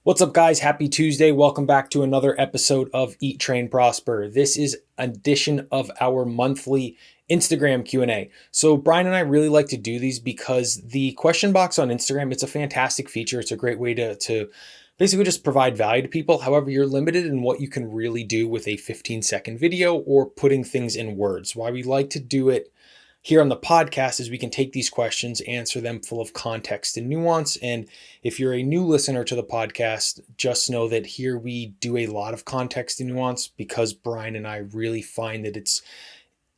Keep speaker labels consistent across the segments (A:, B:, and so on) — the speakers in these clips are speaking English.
A: What's up, guys? Happy Tuesday. Welcome back to another episode of Eat, Train, Prosper. This is an edition of our monthly Instagram Q&A. So Brian and I really like to do these because the question box on Instagram, it's a fantastic feature. It's a great way to basically just provide value to people. However, you're limited in what you can really do with a 15-second video or putting things in words. Why we like to do it here on the podcast is we can take these questions, answer them full of context and nuance. And if you're a new listener to the podcast, just know that here we do a lot of context and nuance because Brian and I really find that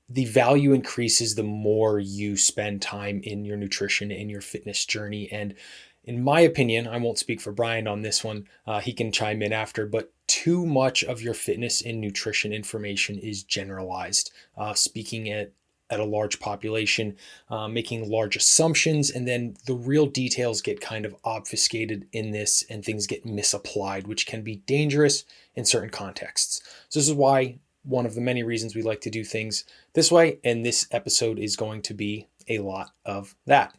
A: the value increases the more you spend time in your nutrition, in your fitness journey. And in my opinion, I won't speak for Brian on this one. He can chime in after, but too much of your fitness and nutrition information is generalized. Speaking at a large population, making large assumptions, and then the real details get kind of obfuscated in this and things get misapplied, which can be dangerous in certain contexts. So this is why one of the many reasons we like to do things this way, and this episode is going to be a lot of that.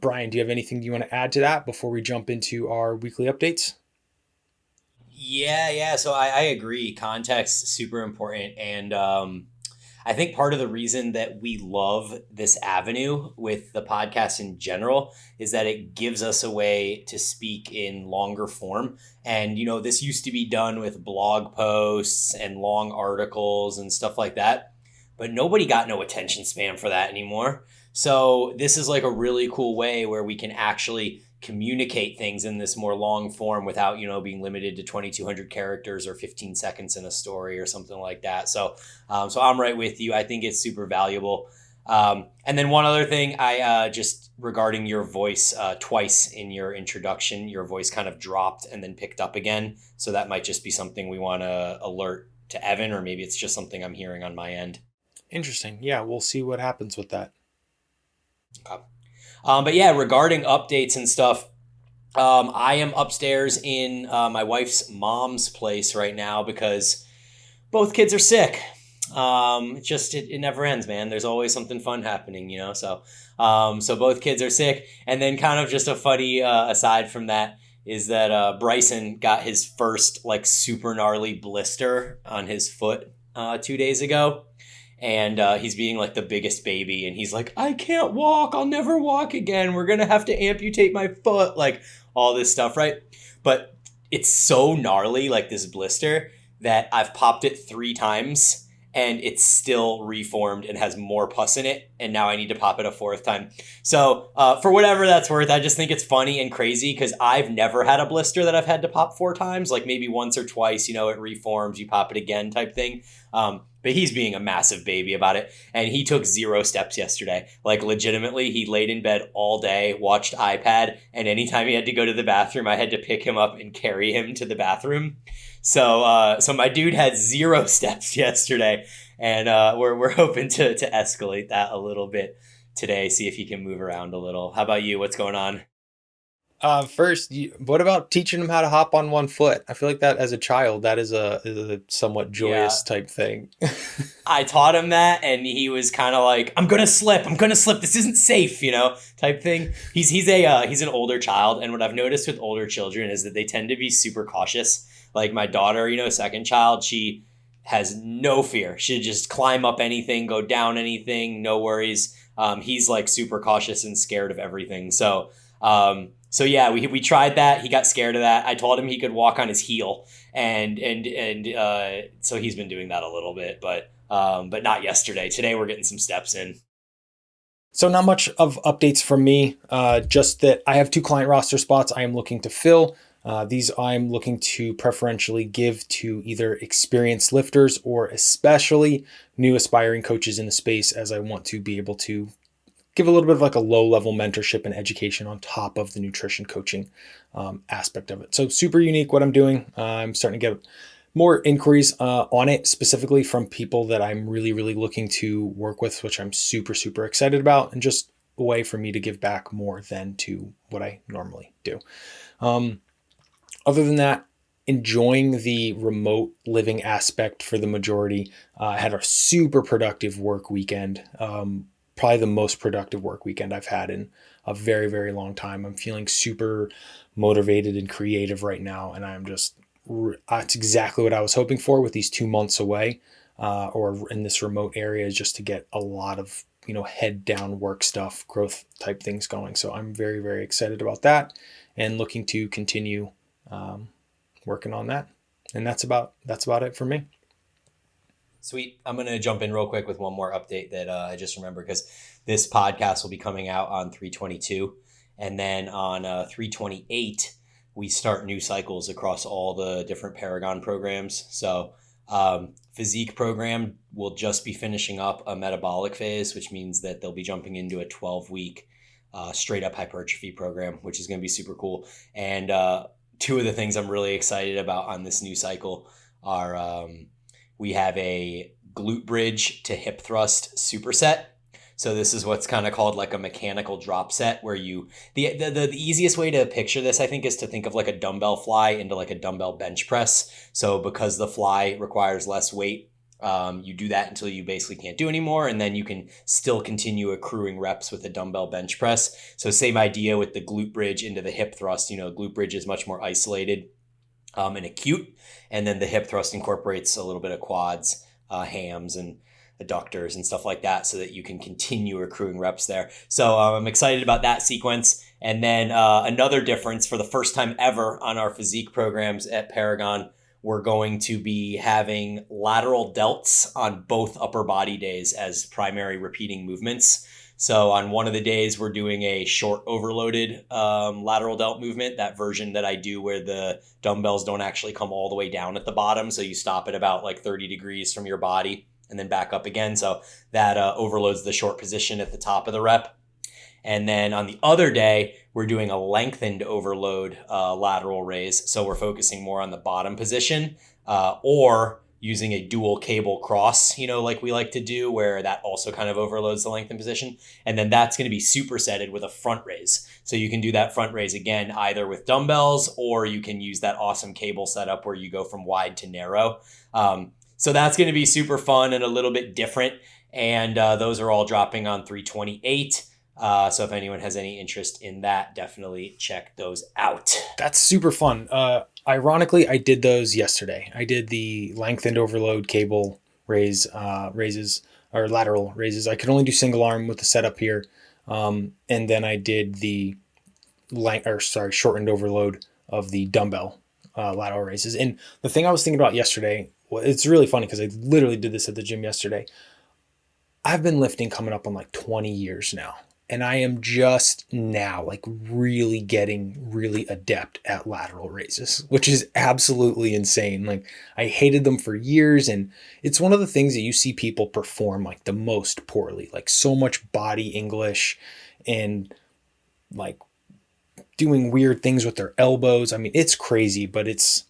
A: Brian, do you have anything you want to add to that before we jump into our weekly updates?
B: Yeah. So I agree. Context is super important. And I think part of the reason that we love this avenue with the podcast in general is that it gives us a way to speak in longer form. And, this used to be done with blog posts and long articles and stuff like that, but nobody got no attention span for that anymore. So this is like a really cool way where we can actually communicate things in this more long form without being limited to 2200 characters or 15 seconds in a story or something like that. So I'm right with you. I think it's super valuable. And then one other thing, I just regarding your voice, twice in your introduction, your voice kind of dropped and then picked up again. So that might just be something we want to alert to Evan, or maybe it's just something I'm hearing on my end.
A: Interesting. Yeah, we'll see what happens with that.
B: Okay. But yeah, regarding updates and stuff, I am upstairs in my wife's mom's place right now because both kids are sick. It never ends, man. There's always something fun happening, So both kids are sick, and then kind of just a funny aside from that is that Bryson got his first like super gnarly blister on his foot 2 days ago. And he's being like the biggest baby, and he's like, I can't walk, I'll never walk again, we're gonna have to amputate my foot, like all this stuff, right? But it's so gnarly, like this blister, that I've popped it 3 times and it's still reformed and has more pus in it, and now I need to pop it a 4th time. So for whatever that's worth, I just think it's funny and crazy because I've never had a blister that I've had to pop 4 times, like maybe once or twice, it reforms, you pop it again type thing. But he's being a massive baby about it. And he took 0 steps yesterday. Like legitimately, he laid in bed all day, watched iPad, and anytime he had to go to the bathroom, I had to pick him up and carry him to the bathroom. So my dude had 0 steps yesterday, and we're hoping to escalate that a little bit today, see if he can move around a little. How about you? What's going on?
A: First, what about teaching them how to hop on one foot? I feel like that as a child, that is a somewhat
B: Yeah,
A: joyous type thing.
B: I taught him that, and he was kind of like, I'm gonna slip, this isn't safe, type thing. He's an older child, and what I've noticed with older children is that they tend to be super cautious. Like my daughter, second child, she has no fear. She'd just climb up anything, go down anything, no worries. He's like super cautious and scared of everything. So yeah, we tried that. He got scared of that. I told him he could walk on his heel, and so he's been doing that a little bit, but not yesterday. Today we're getting some steps in.
A: So not much of updates from me, just that I have 2 client roster spots I am looking to fill. These I'm looking to preferentially give to either experienced lifters or especially new aspiring coaches in the space, as I want to be able to give a little bit of like a low level mentorship and education on top of the nutrition coaching aspect of it. So super unique what I'm doing. I'm starting to get more inquiries on it, specifically from people that I'm really, really looking to work with, which I'm super, super excited about, and just a way for me to give back more than to what I normally do. Other than that, enjoying the remote living aspect for the majority. I had a super productive work weekend. Probably the most productive work weekend I've had in a very, very long time. I'm feeling super motivated and creative right now. And I'm just, that's exactly what I was hoping for with these 2 months away or in this remote area, just to get a lot of, head down work stuff, growth type things going. So I'm very, very excited about that and looking to continue working on that. And that's about it for me.
B: Sweet. I'm going to jump in real quick with one more update that I just remembered, because this podcast will be coming out on 3/22. And then on 3/28, we start new cycles across all the different Paragon programs. So physique program will just be finishing up a metabolic phase, which means that they'll be jumping into a 12-week straight up hypertrophy program, which is going to be super cool. And two of the things I'm really excited about on this new cycle are we have a glute bridge to hip thrust superset. So this is what's kind of called like a mechanical drop set, where the easiest way to picture this, I think, is to think of like a dumbbell fly into like a dumbbell bench press. So because the fly requires less weight, you do that until you basically can't do anymore, and then you can still continue accruing reps with a dumbbell bench press. So same idea with the glute bridge into the hip thrust. Glute bridge is much more isolated and acute, and then the hip thrust incorporates a little bit of quads, hams, and adductors and stuff like that, so that you can continue accruing reps there. So I'm excited about that sequence. And then another difference, for the first time ever on our physique programs at Paragon, we're going to be having lateral delts on both upper body days as primary repeating movements. So on one of the days, we're doing a short overloaded lateral delt movement, that version that I do where the dumbbells don't actually come all the way down at the bottom. So you stop at about like 30 degrees from your body and then back up again. So that overloads the short position at the top of the rep. And then on the other day, we're doing a lengthened overload lateral raise. So we're focusing more on the bottom position or using a dual cable cross, like we like to do, where that also kind of overloads the lengthened position. And then that's going to be supersetted with a front raise. So you can do that front raise again, either with dumbbells, or you can use that awesome cable setup where you go from wide to narrow. So that's going to be super fun and a little bit different. And those are all dropping on 3/28. So if anyone has any interest in that, definitely check those out.
A: That's super fun. Ironically, I did those yesterday. I did the lengthened overload cable raises or lateral raises. I could only do single arm with the setup here. And then I did the shortened overload of the dumbbell lateral raises. And the thing I was thinking about yesterday, it's really funny because I literally did this at the gym yesterday. I've been lifting coming up on like 20 years now. And I am just now like really getting really adept at lateral raises, which is absolutely insane. Like I hated them for years. And it's one of the things that you see people perform like the most poorly, like so much body English and like doing weird things with their elbows. I mean, it's crazy, but it's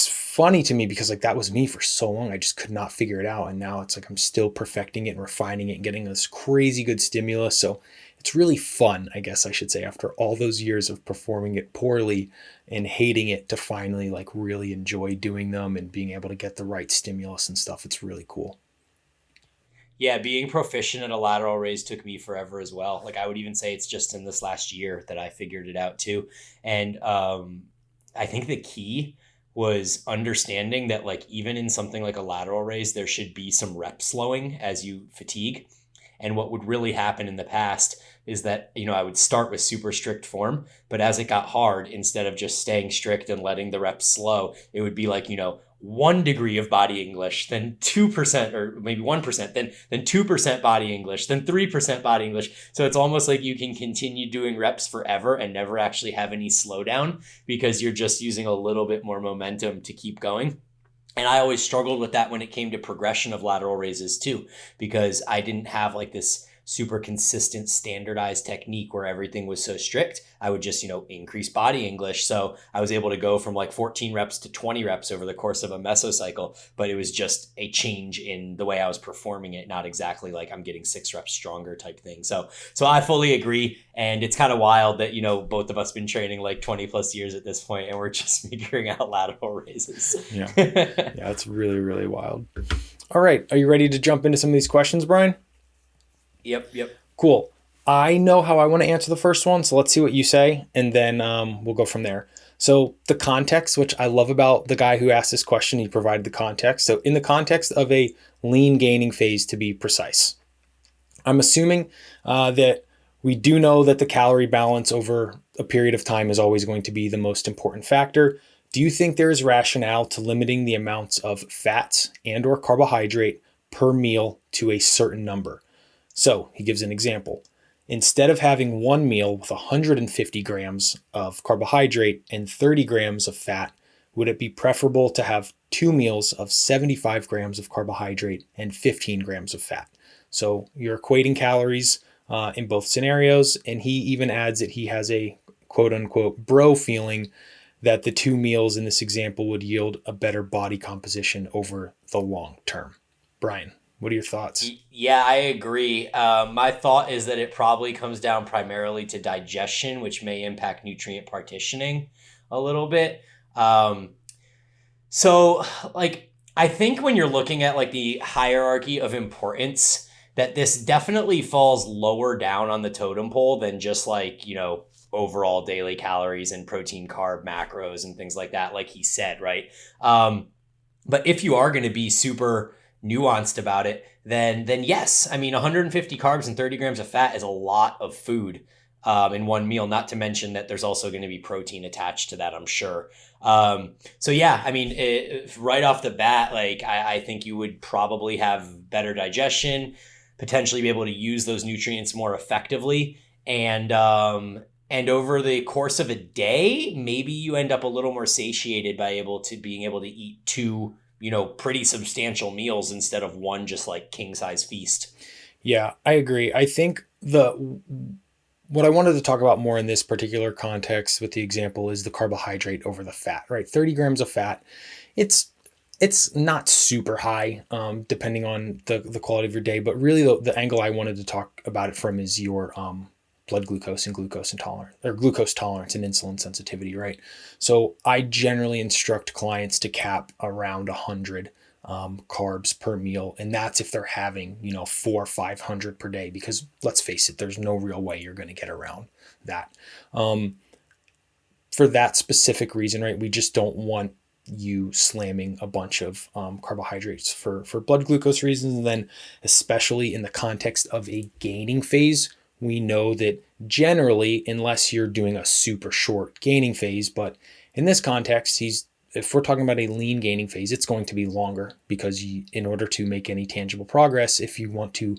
A: funny to me because like that was me for so long. I just could not figure it out. And now it's like I'm still perfecting it and refining it and getting this crazy good stimulus. So it's really fun, I guess I should say, after all those years of performing it poorly and hating it, to finally like really enjoy doing them and being able to get the right stimulus and stuff. It's really cool.
B: Yeah, being proficient at a lateral raise took me forever as well. Like I would even say it's just in this last year that I figured it out too. And I think the key was understanding that like even in something like a lateral raise, there should be some rep slowing as you fatigue. And what would really happen in the past is that, I would start with super strict form, but as it got hard, instead of just staying strict and letting the reps slow, it would be like, 1 degree of body English, then 2% or maybe 1%, then 2% body English, then 3% body English. So it's almost like you can continue doing reps forever and never actually have any slowdown because you're just using a little bit more momentum to keep going. And I always struggled with that when it came to progression of lateral raises too, because I didn't have like this super consistent standardized technique where everything was so strict. I would just, increase body English. So I was able to go from like 14 reps to 20 reps over the course of a mesocycle, but it was just a change in the way I was performing it, not exactly like I'm getting 6 reps stronger type thing. So I fully agree. And it's kind of wild that, both of us been training like 20 plus years at this point and we're just figuring out lateral raises.
A: Yeah. Yeah, it's really, really wild. All right. Are you ready to jump into some of these questions, Brian?
B: Yep.
A: Cool. I know how I want to answer the first one, so let's see what you say, and then we'll go from there. So the context, which I love about the guy who asked this question, he provided the context. So in the context of a lean gaining phase, to be precise, I'm assuming that we do know that the calorie balance over a period of time is always going to be the most important factor. Do you think there is rationale to limiting the amounts of fats and or carbohydrate per meal to a certain number? So he gives an example. Instead of having one meal with 150 grams of carbohydrate and 30 grams of fat, would it be preferable to have two meals of 75 grams of carbohydrate and 15 grams of fat? So you're equating calories in both scenarios. And he even adds that he has a quote unquote bro feeling that the two meals in this example would yield a better body composition over the long term. Brian, what are your thoughts?
B: Yeah, I agree. My thought is that it probably comes down primarily to digestion, which may impact nutrient partitioning a little bit. Um, so, like, I think when you're looking at like the hierarchy of importance, that this definitely falls lower down on the totem pole than just like, overall daily calories and protein, carb, macros, and things like that, like he said, right? But if you are going to be super nuanced about it, then yes, I mean 150 carbs and 30 grams of fat is a lot of food in one meal. Not to mention that there's also going to be protein attached to that, I'm sure. So yeah, I mean, right off the bat, like I think you would probably have better digestion, potentially be able to use those nutrients more effectively, and over the course of a day, maybe you end up a little more satiated by being able to eat two, pretty substantial meals instead of one just like king size feast.
A: Yeah, I agree. I think the what I wanted to talk about more in this particular context with the example is the carbohydrate over the fat, right? 30 grams of fat. It's it's not super high, depending on the quality of your day, but really the angle I wanted to talk about it from is your blood glucose and glucose intolerance or glucose tolerance and insulin sensitivity, right? So I generally instruct clients to cap around 100 carbs per meal, and that's if they're having 400 or 500 per day. Because let's face it, there's no real way you're going to get around that. Um, for that specific reason, right? We just don't want you slamming a bunch of carbohydrates for blood glucose reasons. And then, especially in the context of a gaining phase, we know that generally, unless you're doing a super short gaining phase, but in this context, if we're talking about a lean gaining phase, it's going to be longer because in order to make any tangible progress, if you want to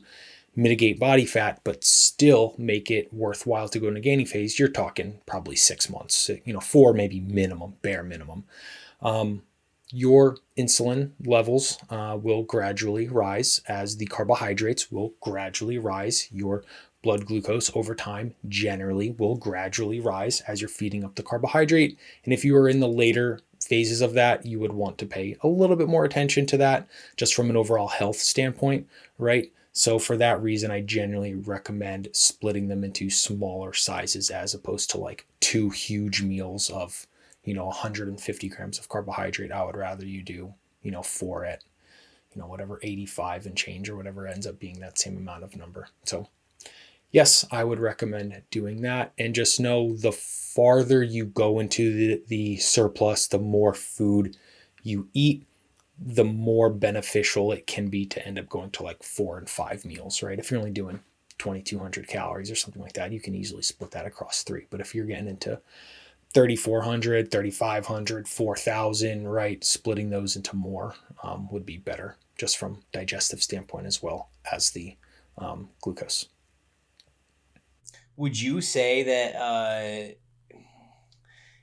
A: mitigate body fat, but still make it worthwhile to go into gaining phase, you're talking probably 6 months, 4 maybe minimum, bare minimum. Your insulin levels will gradually rise as the carbohydrates will gradually rise. Your blood glucose over time generally will gradually rise as you're feeding up the carbohydrate. And if you are in the later phases of that, you would want to pay a little bit more attention to that just from an overall health standpoint, right? So for that reason, I generally recommend splitting them into smaller sizes as opposed to like two huge meals of 150 grams of carbohydrate. I would rather you do, four at, whatever 85 and change or whatever ends up being that same amount of number. So yes, I would recommend doing that. And just know the farther you go into the surplus, the more food you eat, the more beneficial it can be to end up going to like 4 and 5 meals, right? If you're only doing 2,200 calories or something like that, you can easily split that across 3. But if you're getting into 3,400, 3,500, 4,000, right? Splitting those into more would be better just from digestive standpoint as well as the glucose.
B: Would you say that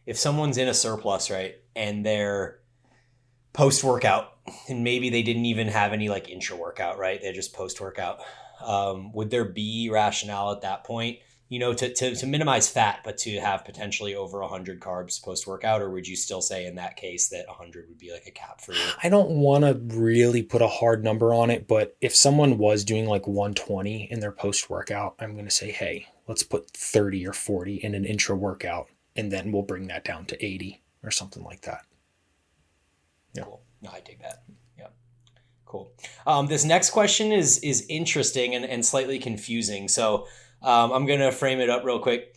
B: if someone's in a surplus, right, and they're post workout, and maybe they didn't even have any like intra workout, right? They're just post workout. Would there be rationale at that point, to minimize fat, but to have potentially over 100 carbs post workout? Or would you still say in that case that 100 would be like a cap for you?
A: I don't want to really put a hard number on it, but if someone was doing like 120 in their post workout, I'm going to say, hey, let's put 30 or 40 in an intra workout, and then we'll bring that down to 80 or something like that.
B: Yeah. Cool. No, I dig that. Yeah. Cool. This next question is interesting and slightly confusing. So I'm going to frame it up real quick.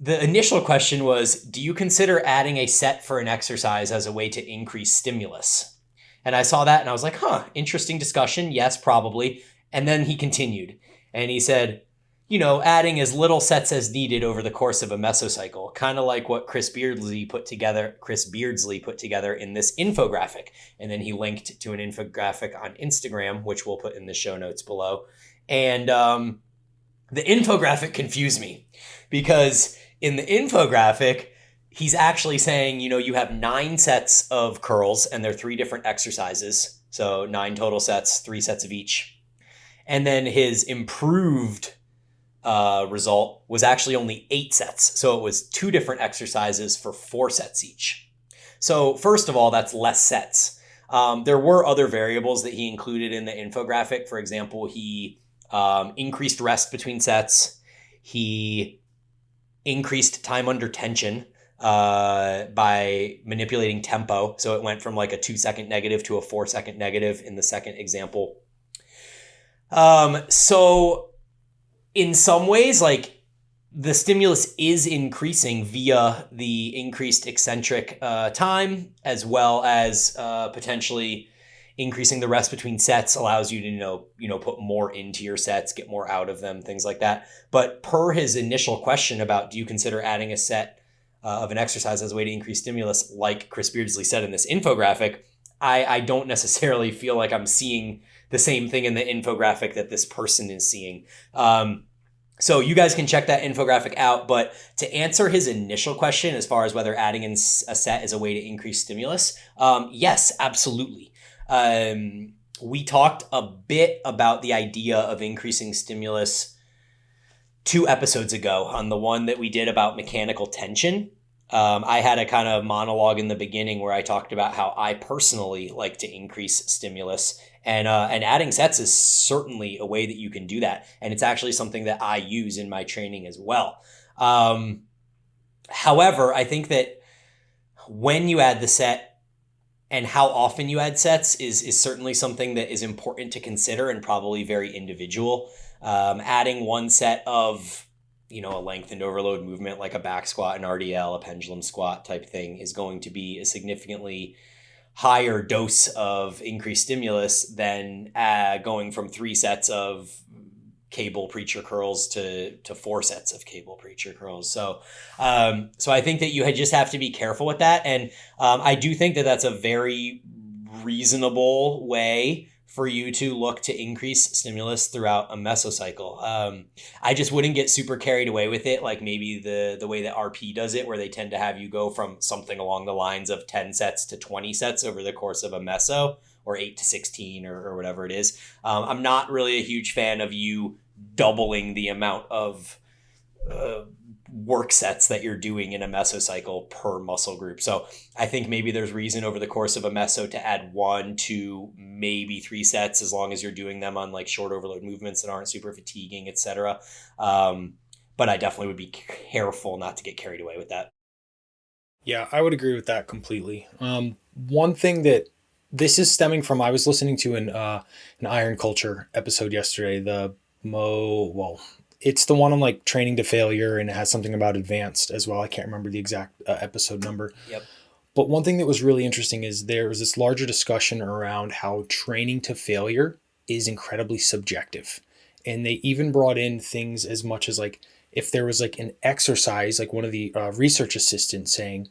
B: The initial question was, do you consider adding a set for an exercise as a way to increase stimulus? And I saw that and I was like, interesting discussion. Yes, probably. And then he continued and he said, adding as little sets as needed over the course of a mesocycle, kind of like what Chris Beardsley put together in this infographic. And then he linked to an infographic on Instagram, which we'll put in the show notes below. And the infographic confused me because in the infographic, he's actually saying, you have 9 sets of curls and they're 3 different exercises. So 9 total sets, 3 sets of each. And then his improved result was actually only 8 sets. So it was 2 different exercises for 4 sets each. So first of all, that's less sets. There were other variables that he included in the infographic. For example, he increased rest between sets. He increased time under tension by manipulating tempo. So it went from like a 2-second negative to a 4-second negative in the second example. So in some ways, like the stimulus is increasing via the increased eccentric time, as well as potentially increasing the rest between sets allows you to put more into your sets, get more out of them, things like that. But per his initial question about, do you consider adding a set of an exercise as a way to increase stimulus, like Chris Beardsley said in this infographic, I don't necessarily feel like I'm seeing the same thing in the infographic that this person is seeing. So you guys can check that infographic out. But to answer his initial question, as far as whether adding in a set is a way to increase stimulus, yes, absolutely. We talked a bit about the idea of increasing stimulus 2 episodes ago on the one that we did about mechanical tension. I had a kind of monologue in the beginning where I talked about how I personally like to increase stimulus, and adding sets is certainly a way that you can do that. And it's actually something that I use in my training as well. However, I think that when you add the set and how often you add sets is certainly something that is important to consider and probably very individual. Adding one set of a lengthened overload movement like a back squat, an RDL, a pendulum squat type thing is going to be a significantly higher dose of increased stimulus than going from 3 sets of cable preacher curls to 4 sets of cable preacher curls. So I think that you just have to be careful with that. And I do think that that's a very reasonable way for you to look to increase stimulus throughout a mesocycle. I just wouldn't get super carried away with it, like maybe the way that RP does it, where they tend to have you go from something along the lines of 10 sets to 20 sets over the course of a meso, or 8 to 16 or whatever it is. I'm not really a huge fan of you doubling the amount of work sets that you're doing in a mesocycle per muscle group. So I think maybe there's reason over the course of a meso to add 1 to maybe 3 sets, as long as you're doing them on like short overload movements that aren't super fatiguing, etc. But I definitely would be careful not to get carried away with that.
A: Yeah, I would agree with that completely. One thing that this is stemming from, I was listening to an Iron Culture episode yesterday, it's the one on like training to failure, and it has something about advanced as well. I can't remember the exact episode number.
B: Yep.
A: But one thing that was really interesting is there was this larger discussion around how training to failure is incredibly subjective. And they even brought in things as much as like, if there was like an exercise, like one of the research assistants saying,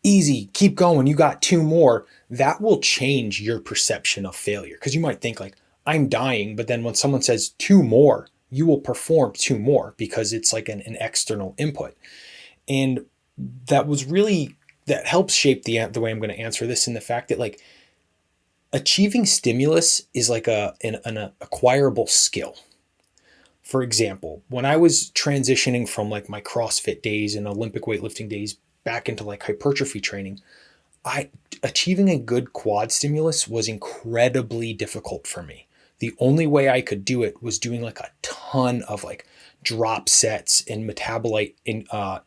A: easy, keep going, you got 2 more, that will change your perception of failure. Because you might think like, I'm dying, but then when someone says 2 more, you will perform 2 more because it's like an external input. And that helps shape the way I'm going to answer this, in the fact that like achieving stimulus is like an acquirable skill. For example, when I was transitioning from like my CrossFit days and Olympic weightlifting days back into like hypertrophy training, achieving a good quad stimulus was incredibly difficult for me. The only way I could do it was doing like a ton of like drop sets and metabolite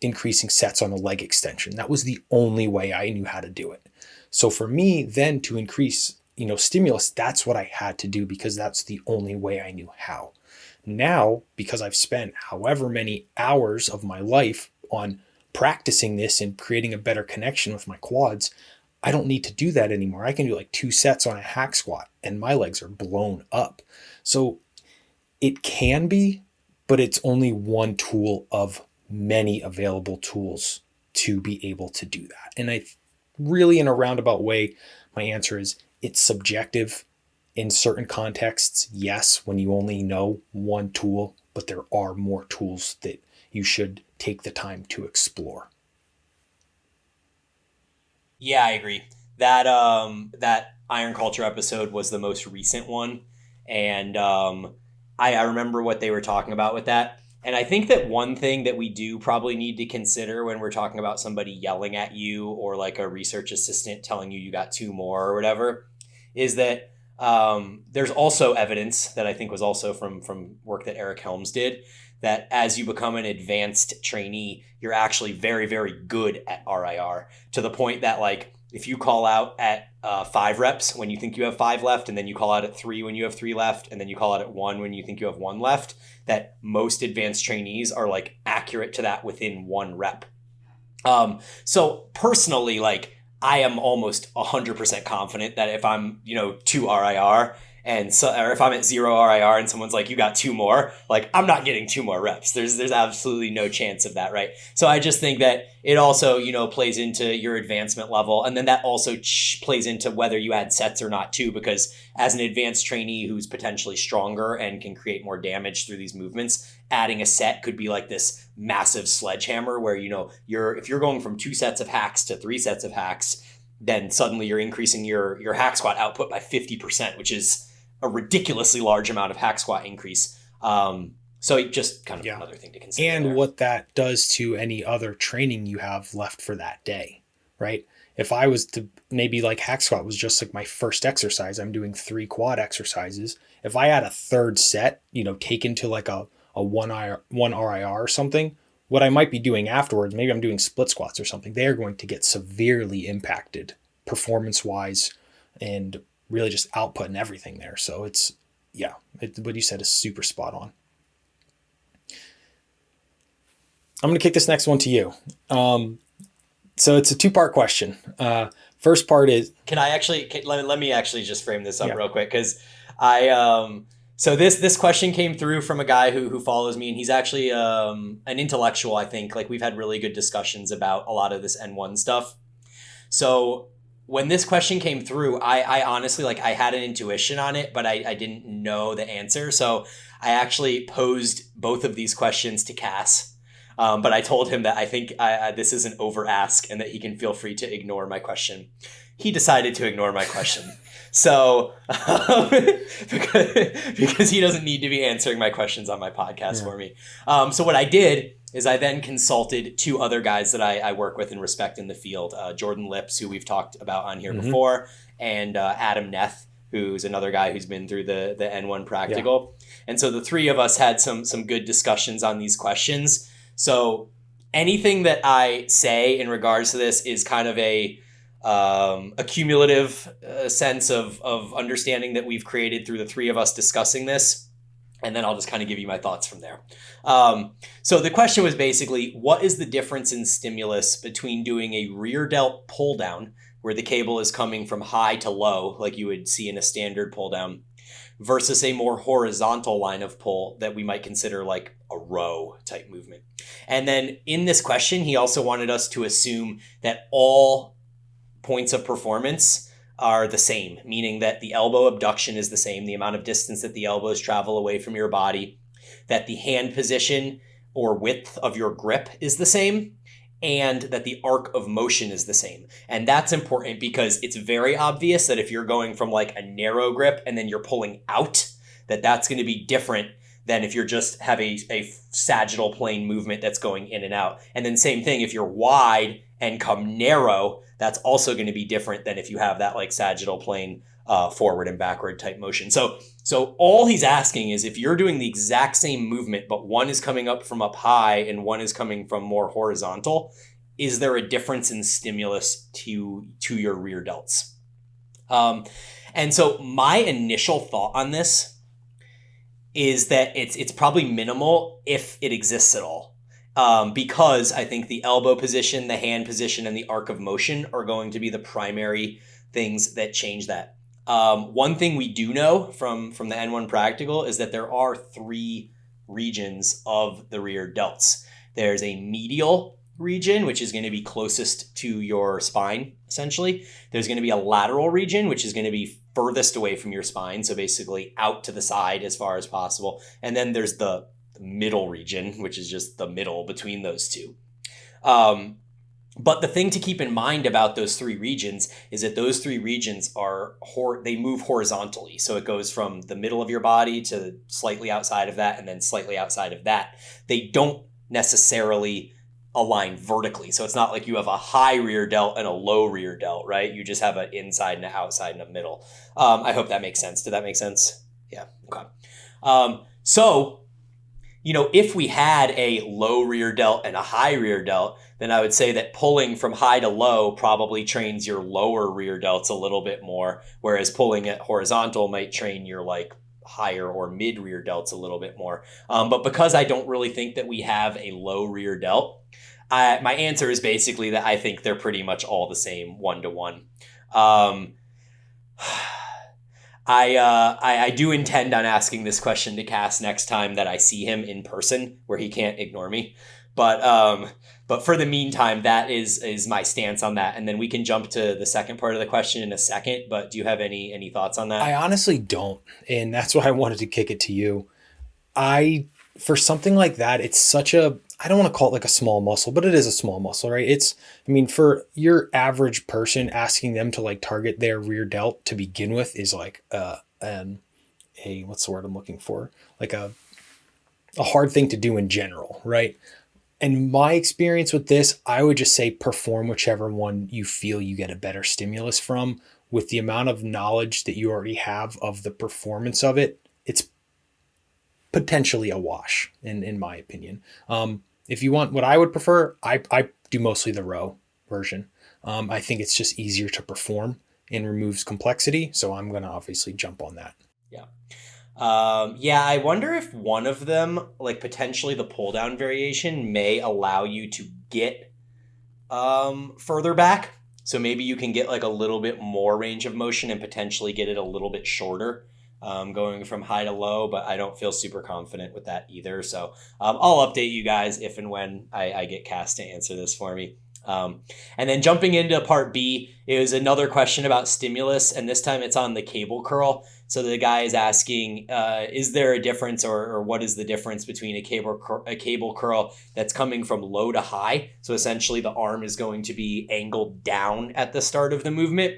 A: increasing sets on the leg extension. That was the only way I knew how to do it. So for me then to increase, stimulus, that's what I had to do because that's the only way I knew how. Now, because I've spent however many hours of my life on practicing this and creating a better connection with my quads, I don't need to do that anymore. I can do like 2 sets on a hack squat and my legs are blown up. So it can be, but it's only one tool of many available tools to be able to do that. And I really, in a roundabout way, my answer is it's subjective in certain contexts. Yes, when you only know one tool, but there are more tools that you should take the time to explore.
B: Yeah, I agree. That that Iron Culture episode was the most recent one, and I remember what they were talking about with that. And I think that one thing that we do probably need to consider when we're talking about somebody yelling at you or like a research assistant telling you got 2 more or whatever is that there's also evidence that I think was also from work that Eric Helms did, that as you become an advanced trainee, you're actually very, very good at RIR, to the point that like if you call out at 5 reps when you think you have 5 left, and then you call out at 3 when you have 3 left, and then you call out at 1 when you think you have 1 left, that most advanced trainees are like accurate to that within 1 rep. So personally, like I am almost 100% confident that if I'm, 2 RIR and so, or if I'm at 0 RIR and someone's like, you got 2 more, like I'm not getting 2 more reps. There's absolutely no chance of that, right? So I just think that it also, plays into your advancement level. And then that also plays into whether you add sets or not too, because as an advanced trainee who's potentially stronger and can create more damage through these movements, adding a set could be like this massive sledgehammer where, if you're going from 2 sets of hacks to 3 sets of hacks, then suddenly you're increasing your hack squat output by 50%, which is a ridiculously large amount of hack squat increase. So just kind of another thing to consider.
A: And
B: there.
A: What that does to any other training you have left for that day, right? If I was to maybe like hack squat was just like my first exercise, I'm doing 3 quad exercises. If I add a third set, taken to like a one RIR or something, what I might be doing afterwards, maybe I'm doing split squats or something, they are going to get severely impacted performance wise and really just output and everything there. So what you said is super spot on. I'm going to kick this next one to you. So it's a 2-part question. First part is,
B: let me actually just frame this up real quick. Cause so this question came through from a guy who follows me, and he's actually, an intellectual. I think like we've had really good discussions about a lot of this N1 stuff. So when this question came through, I honestly, like I had an intuition on it, but I didn't know the answer. So I actually posed both of these questions to Cass. But I told him that I think this is an over ask and that he can feel free to ignore my question. He decided to ignore my question. So because he doesn't need to be answering my questions on my podcast for me. So what I did is I then consulted 2 other guys that I work with and respect in the field, Jordan Lips, who we've talked about on here before, and Adam Neth, who's another guy who's been through the N1 practical. Yeah. And so the 3 of us had some good discussions on these questions. So anything that I say in regards to this is kind of a cumulative sense of understanding that we've created through the 3 of us discussing this. And then I'll just kind of give you my thoughts from there. So the question was basically, what is the difference in stimulus between doing a rear delt pull down, where the cable is coming from high to low, like you would see in a standard pull down, versus a more horizontal line of pull that we might consider like a row type movement? And then in this question, he also wanted us to assume that all points of performance are the same, meaning that the elbow abduction is the same, the amount of distance that the elbows travel away from your body, that the hand position or width of your grip is the same, and that the arc of motion is the same. And that's important because it's very obvious that if you're going from like a narrow grip and then you're pulling out, that's going to be different than if you're just have a sagittal plane movement that's going in and out. And then same thing, if you're wide and come narrow, that's also going to be different than if you have that like sagittal plane forward and backward type motion. So all he's asking is, if you're doing the exact same movement, but one is coming up from up high and one is coming from more horizontal, is there a difference in stimulus to your rear delts? And so my initial thought on this is that it's probably minimal if it exists at all. Because I think the elbow position, the hand position, and the arc of motion are going to be the primary things that change that. One thing we do know from the N1 practical is that there are three regions of the rear delts. There's a medial region, which is going to be closest to your spine, essentially. There's going to be a lateral region, which is going to be furthest away from your spine, so basically out to the side as far as possible. And then there's the middle region, which is just the middle between those two. But the thing to keep in mind about those three regions is that those three regions they move horizontally. So it goes from the middle of your body to slightly outside of that and then slightly outside of that. They don't necessarily align vertically. So it's not like you have a high rear delt and a low rear delt, right? You just have an inside and an outside and a middle. I hope that makes sense. Did that make sense? Yeah. Okay. So, if we had a low rear delt and a high rear delt, then I would say that pulling from high to low probably trains your lower rear delts a little bit more, whereas pulling it horizontal might train your like higher or mid rear delts a little bit more. But because I don't really think that we have a low rear delt, my answer is basically that I think they're pretty much all the same 1-to-1. I do intend on asking this question to Cass next time that I see him in person, where he can't ignore me. But for the meantime, that is my stance on that. And then we can jump to the second part of the question in a second. But do you have any thoughts on that?
A: I honestly don't. And that's why I wanted to kick it to you. For something like that, it's such I don't want to call it like a small muscle, but it is a small muscle, right? For your average person, asking them to like target their rear delt to begin with is like what's the word I'm looking for? Like a hard thing to do in general, right? And my experience with this, I would just say perform whichever one you feel you get a better stimulus from. With the amount of knowledge that you already have of the performance of it, it's potentially a wash in my opinion. If you want what I would prefer, I do mostly the row version. I think it's just easier to perform and removes complexity. So I'm going to obviously jump on that.
B: Yeah. I wonder if one of them, like potentially the pull down variation, may allow you to get further back. So maybe you can get like a little bit more range of motion and potentially get it a little bit shorter, going from high to low, but I don't feel super confident with that either. So I'll update you guys if and when I get Cass to answer this for me. And then jumping into part B, it was another question about stimulus, and this time it's on the cable curl. So the guy is asking, is there a difference or what is the difference between a cable curl that's coming from low to high? So essentially the arm is going to be angled down at the start of the movement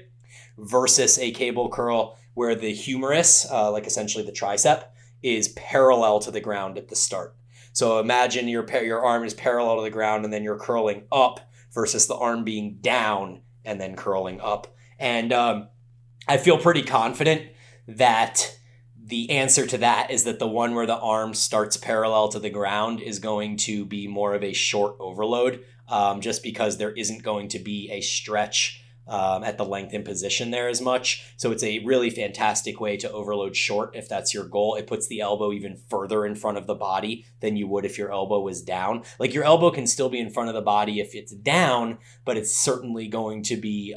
B: versus a cable curl where the humerus, like essentially the tricep, is parallel to the ground at the start. So imagine your arm is parallel to the ground and then you're curling up versus the arm being down and then curling up. And I feel pretty confident that the answer to that is that the one where the arm starts parallel to the ground is going to be more of a short overload, just because there isn't going to be a stretch at the length and position there as much. So it's a really fantastic way to overload short if that's your goal. It puts the elbow even further in front of the body than you would if your elbow was down. Like your elbow can still be in front of the body if it's down, but it's certainly going to be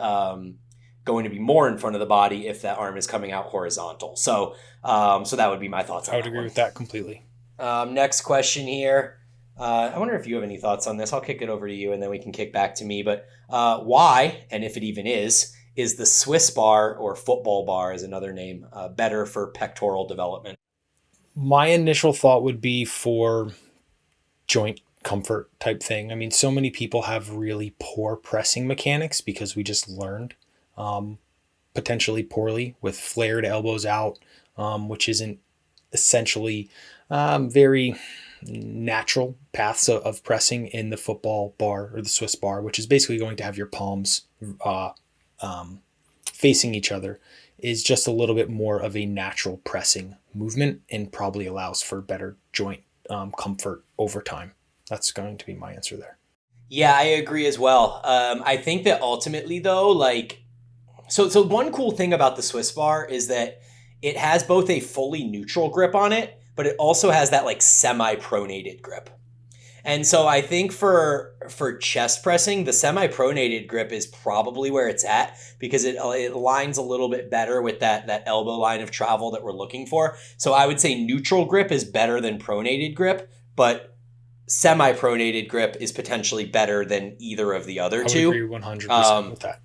B: more in front of the body if that arm is coming out horizontal. So that would be my thoughts on that.
A: I would agree with that completely.
B: Next question here. I wonder if you have any thoughts on this. I'll kick it over to you and then we can kick back to me. But why, and if it even is the Swiss bar, or football bar is another name, better for pectoral development?
A: My initial thought would be for joint comfort type thing. I mean, so many people have really poor pressing mechanics because we just learned potentially poorly with flared elbows out, which isn't essentially very natural paths of pressing in the football bar or the Swiss bar, which is basically going to have your palms facing each other, is just a little bit more of a natural pressing movement and probably allows for better joint comfort over time. That's going to be my answer there.
B: Yeah, I agree as well. I think that ultimately though, like, so one cool thing about the Swiss bar is that it has both a fully neutral grip on it, but it also has that like semi-pronated grip. And so I think for chest pressing, the semi-pronated grip is probably where it's at because it aligns a little bit better with that elbow line of travel that we're looking for. So I would say neutral grip is better than pronated grip, but semi-pronated grip is potentially better than either of the other
A: I would
B: two.
A: agree 100% with that.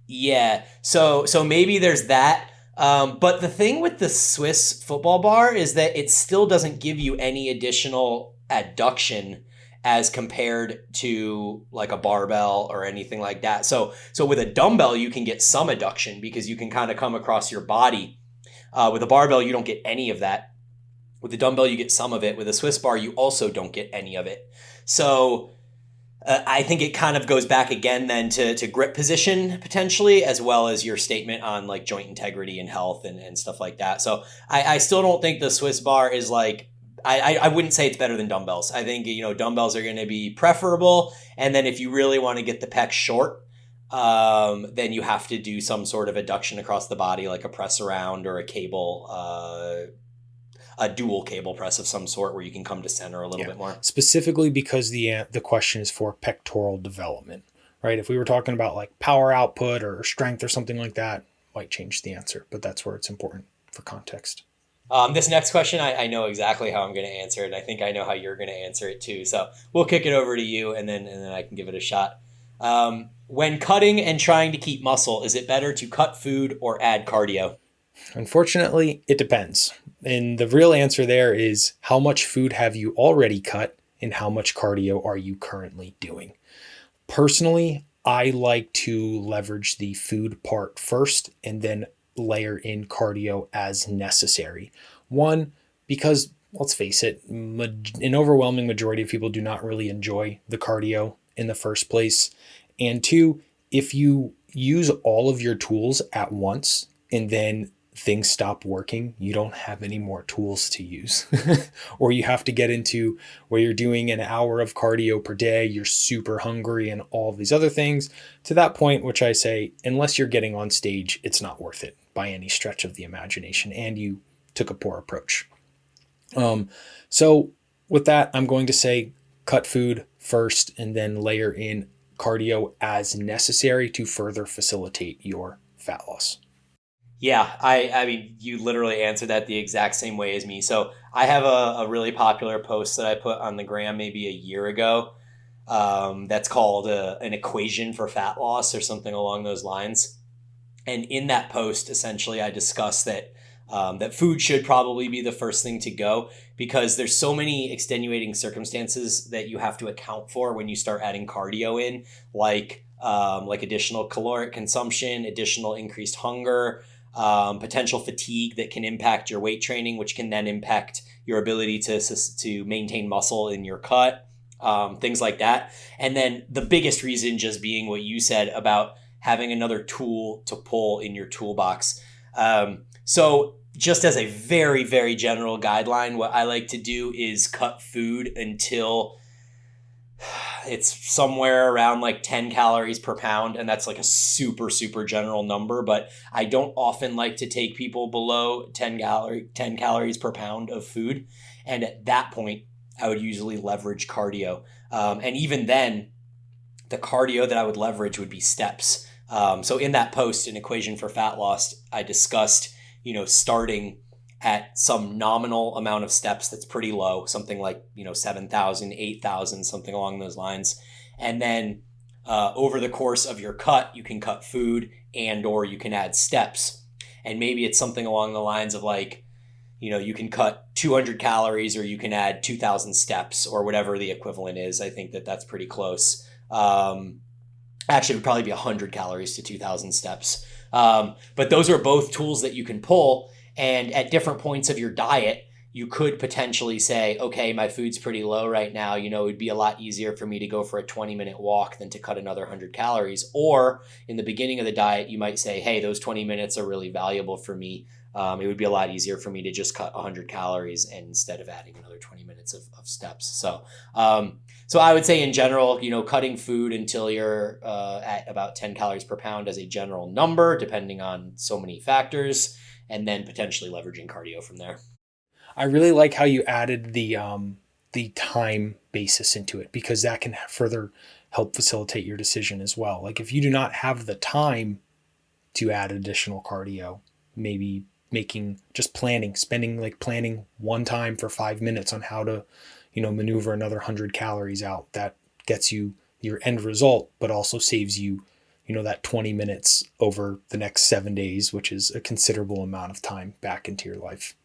B: Yeah. So maybe there's that. But the thing with the Swiss football bar is that it still doesn't give you any additional adduction as compared to like a barbell or anything like that. So with a dumbbell, you can get some adduction because you can kind of come across your body. With a barbell, you don't get any of that. With a dumbbell, you get some of it. With a Swiss bar, you also don't get any of it. So I think it kind of goes back again then to grip position potentially, as well as your statement on like joint integrity and health and stuff like that. So I still don't think the Swiss bar is like, I wouldn't say it's better than dumbbells. I think, dumbbells are going to be preferable. And then if you really want to get the pec short, then you have to do some sort of adduction across the body, like a press around or a cable, a dual cable press of some sort where you can come to center a little bit more.
A: Specifically because the question is for pectoral development, right? If we were talking about like power output or strength or something like that, might change the answer, but that's where it's important for context.
B: This next question, I know exactly how I'm going to answer it. I think I know how you're going to answer it too. So we'll kick it over to you and then I can give it a shot. When cutting and trying to keep muscle, is it better to cut food or add cardio?
A: Unfortunately, it depends. And the real answer there is how much food have you already cut and how much cardio are you currently doing? Personally, I like to leverage the food part first and then layer in cardio as necessary. One, because let's face it, an overwhelming majority of people do not really enjoy the cardio in the first place. And two, if you use all of your tools at once and then things stop working, you don't have any more tools to use. Or you have to get into where you're doing an hour of cardio per day, you're super hungry and all of these other things. To that point, which I say, unless you're getting on stage, it's not worth it by any stretch of the imagination, and you took a poor approach. So with that, I'm going to say cut food first and then layer in cardio as necessary to further facilitate your fat loss.
B: Yeah, I mean, you literally answered that the exact same way as me. So I have a really popular post that I put on the gram maybe a year ago that's called an equation for fat loss or something along those lines. And in that post, essentially, I discussed that that food should probably be the first thing to go because there's so many extenuating circumstances that you have to account for when you start adding cardio in, like additional caloric consumption, additional increased hunger, potential fatigue that can impact your weight training, which can then impact your ability to maintain muscle in your cut, things like that. And then the biggest reason just being what you said about having another tool to pull in your toolbox. So just as a very, very general guideline, what I like to do is cut food until it's somewhere around like 10 calories per pound. And that's like a super, super general number, but I don't often like to take people below 10 calories per pound of food. And at that point, I would usually leverage cardio. And even then, the cardio that I would leverage would be steps. So in that post, an equation for fat loss, I discussed, starting at some nominal amount of steps that's pretty low, something like, 7,000, 8,000, something along those lines. And then over the course of your cut, you can cut food and or you can add steps. And maybe it's something along the lines of like, you can cut 200 calories or you can add 2,000 steps or whatever the equivalent is. I think that's pretty close. Actually, it would probably be 100 calories to 2,000 steps. But those are both tools that you can pull. And at different points of your diet, you could potentially say, okay, my food's pretty low right now. It would be a lot easier for me to go for a 20-minute walk than to cut another 100 calories. Or in the beginning of the diet, you might say, hey, those 20 minutes are really valuable for me. It would be a lot easier for me to just cut 100 calories instead of adding another 20 minutes of steps. So I would say in general, cutting food until you're at about 10 calories per pound as a general number, depending on so many factors, and then potentially leveraging cardio from there.
A: I really like how you added the time basis into it, because that can further help facilitate your decision as well. Like if you do not have the time to add additional cardio, maybe making just planning, spending like planning one time for 5 minutes on how to, maneuver another 100 calories out, that gets you your end result, but also saves you, that 20 minutes over the next 7 days, which is a considerable amount of time back into your life.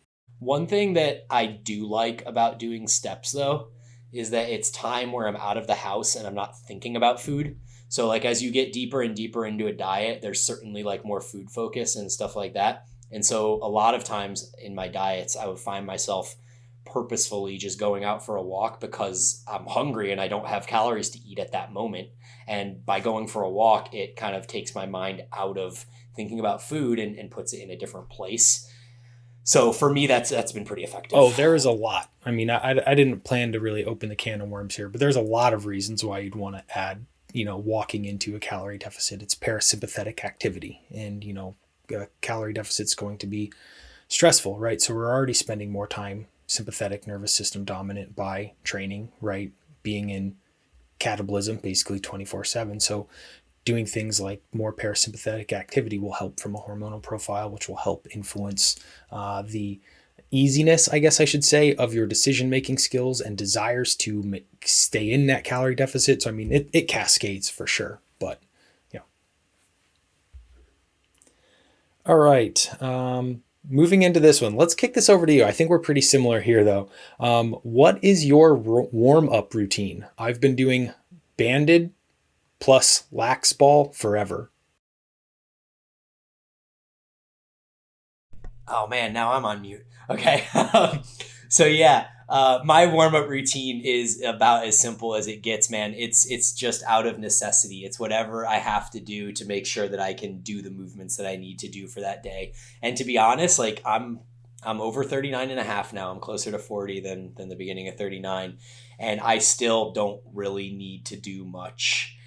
B: One thing that I do like about doing steps though is that it's time where I'm out of the house and I'm not thinking about food. So like as you get deeper and deeper into a diet, there's certainly like more food focus and stuff like that. And so a lot of times in my diets, I would find myself purposefully just going out for a walk because I'm hungry and I don't have calories to eat at that moment. And by going for a walk, it kind of takes my mind out of thinking about food and puts it in a different place. So for me, that's been pretty effective.
A: Oh, there is a lot. I mean, I didn't plan to really open the can of worms here, but there's a lot of reasons why you'd want to add, walking into a calorie deficit. It's parasympathetic activity, and, a calorie deficit's going to be stressful, right? So we're already spending more time sympathetic nervous system dominant by training, right? Being in catabolism basically 24/7. So doing things like more parasympathetic activity will help from a hormonal profile, which will help influence the easiness, I guess I should say, of your decision-making skills and desires to stay in that calorie deficit. So, I mean, it cascades for sure, but yeah. All right. Moving into this one, let's kick this over to you. I think we're pretty similar here, though. What is your warm-up routine? I've been doing banded plus lax ball forever.
B: Oh man, now I'm on mute. Okay. So yeah, my warm up routine is about as simple as it gets, man. It's just out of necessity. It's whatever I have to do to make sure that I can do the movements that I need to do for that day. And to be honest, like I'm over 39 and a half now. I'm closer to 40 than the beginning of 39, and I still don't really need to do much.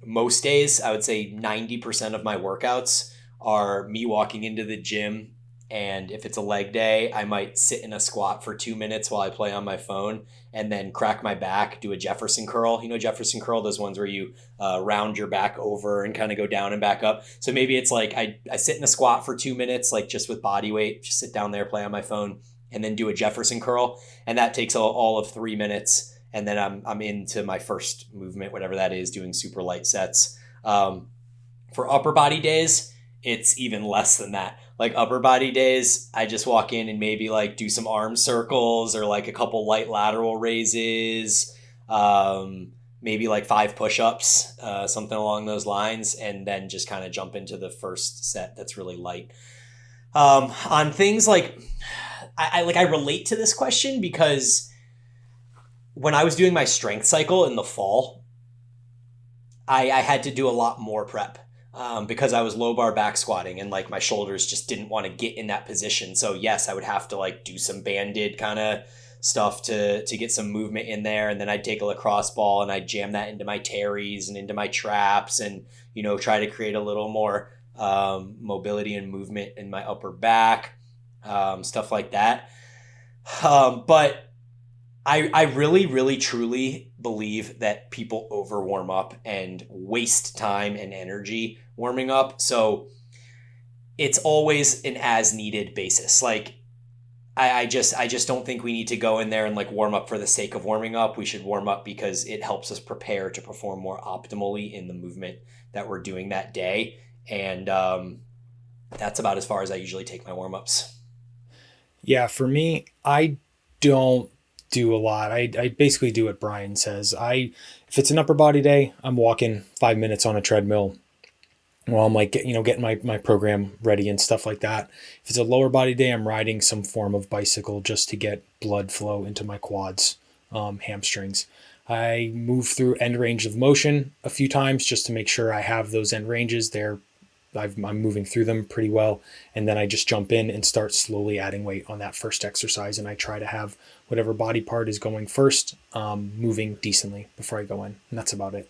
B: Most days, I would say 90% of my workouts are me walking into the gym. And if it's a leg day, I might sit in a squat for 2 minutes while I play on my phone and then crack my back, do a Jefferson curl. You know, Jefferson curl, those ones where you round your back over and kind of go down and back up. So maybe it's like I sit in a squat for 2 minutes, like just with body weight, just sit down there, play on my phone, and then do a Jefferson curl. And that takes all of 3 minutes. And then I'm into my first movement, whatever that is, doing super light sets. For upper body days, it's even less than that. Like upper body days, I just walk in and maybe like do some arm circles or like a couple light lateral raises, maybe like 5 push-ups, something along those lines, and then just kind of jump into the first set that's really light. On things like I relate to this question because when I was doing my strength cycle in the fall, I had to do a lot more prep. Because I was low bar back squatting and like my shoulders just didn't want to get in that position. So yes, I would have to like do some banded kind of stuff to get some movement in there. And then I'd take a lacrosse ball and I'd jam that into my terries and into my traps and, try to create a little more mobility and movement in my upper back, stuff like that. But I really, really, truly believe that people over warm up and waste time and energy warming up. So it's always an as needed basis. Like I just don't think we need to go in there and like warm up for the sake of warming up. We should warm up because it helps us prepare to perform more optimally in the movement that we're doing that day. And that's about as far as I usually take my warm ups.
A: Yeah, for me, I don't do a lot. I basically do what Brian says. If it's an upper body day, I'm walking 5 minutes on a treadmill while I'm like, getting my program ready and stuff like that. If it's a lower body day, I'm riding some form of bicycle just to get blood flow into my quads, hamstrings. I move through end range of motion a few times just to make sure I have those end ranges there. I'm moving through them pretty well. And then I just jump in and start slowly adding weight on that first exercise. And I try to have whatever body part is going first, moving decently before I go in. And that's about it.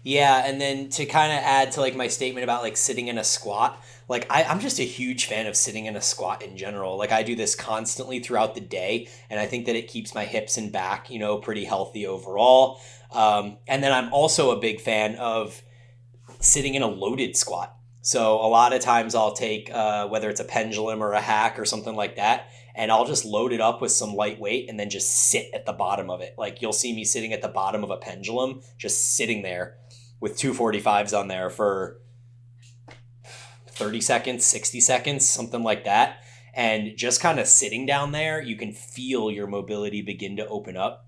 B: Yeah, and then to kind of add to like my statement about like sitting in a squat, like I'm just a huge fan of sitting in a squat in general. Like I do this constantly throughout the day, and I think that it keeps my hips and back, pretty healthy overall. And then I'm also a big fan of sitting in a loaded squat. So a lot of times I'll take whether it's a pendulum or a hack or something like that, and I'll just load it up with some light weight and then just sit at the bottom of it. Like you'll see me sitting at the bottom of a pendulum, just sitting there with 245s on there for 30 seconds, 60 seconds, something like that. And just kind of sitting down there, you can feel your mobility begin to open up.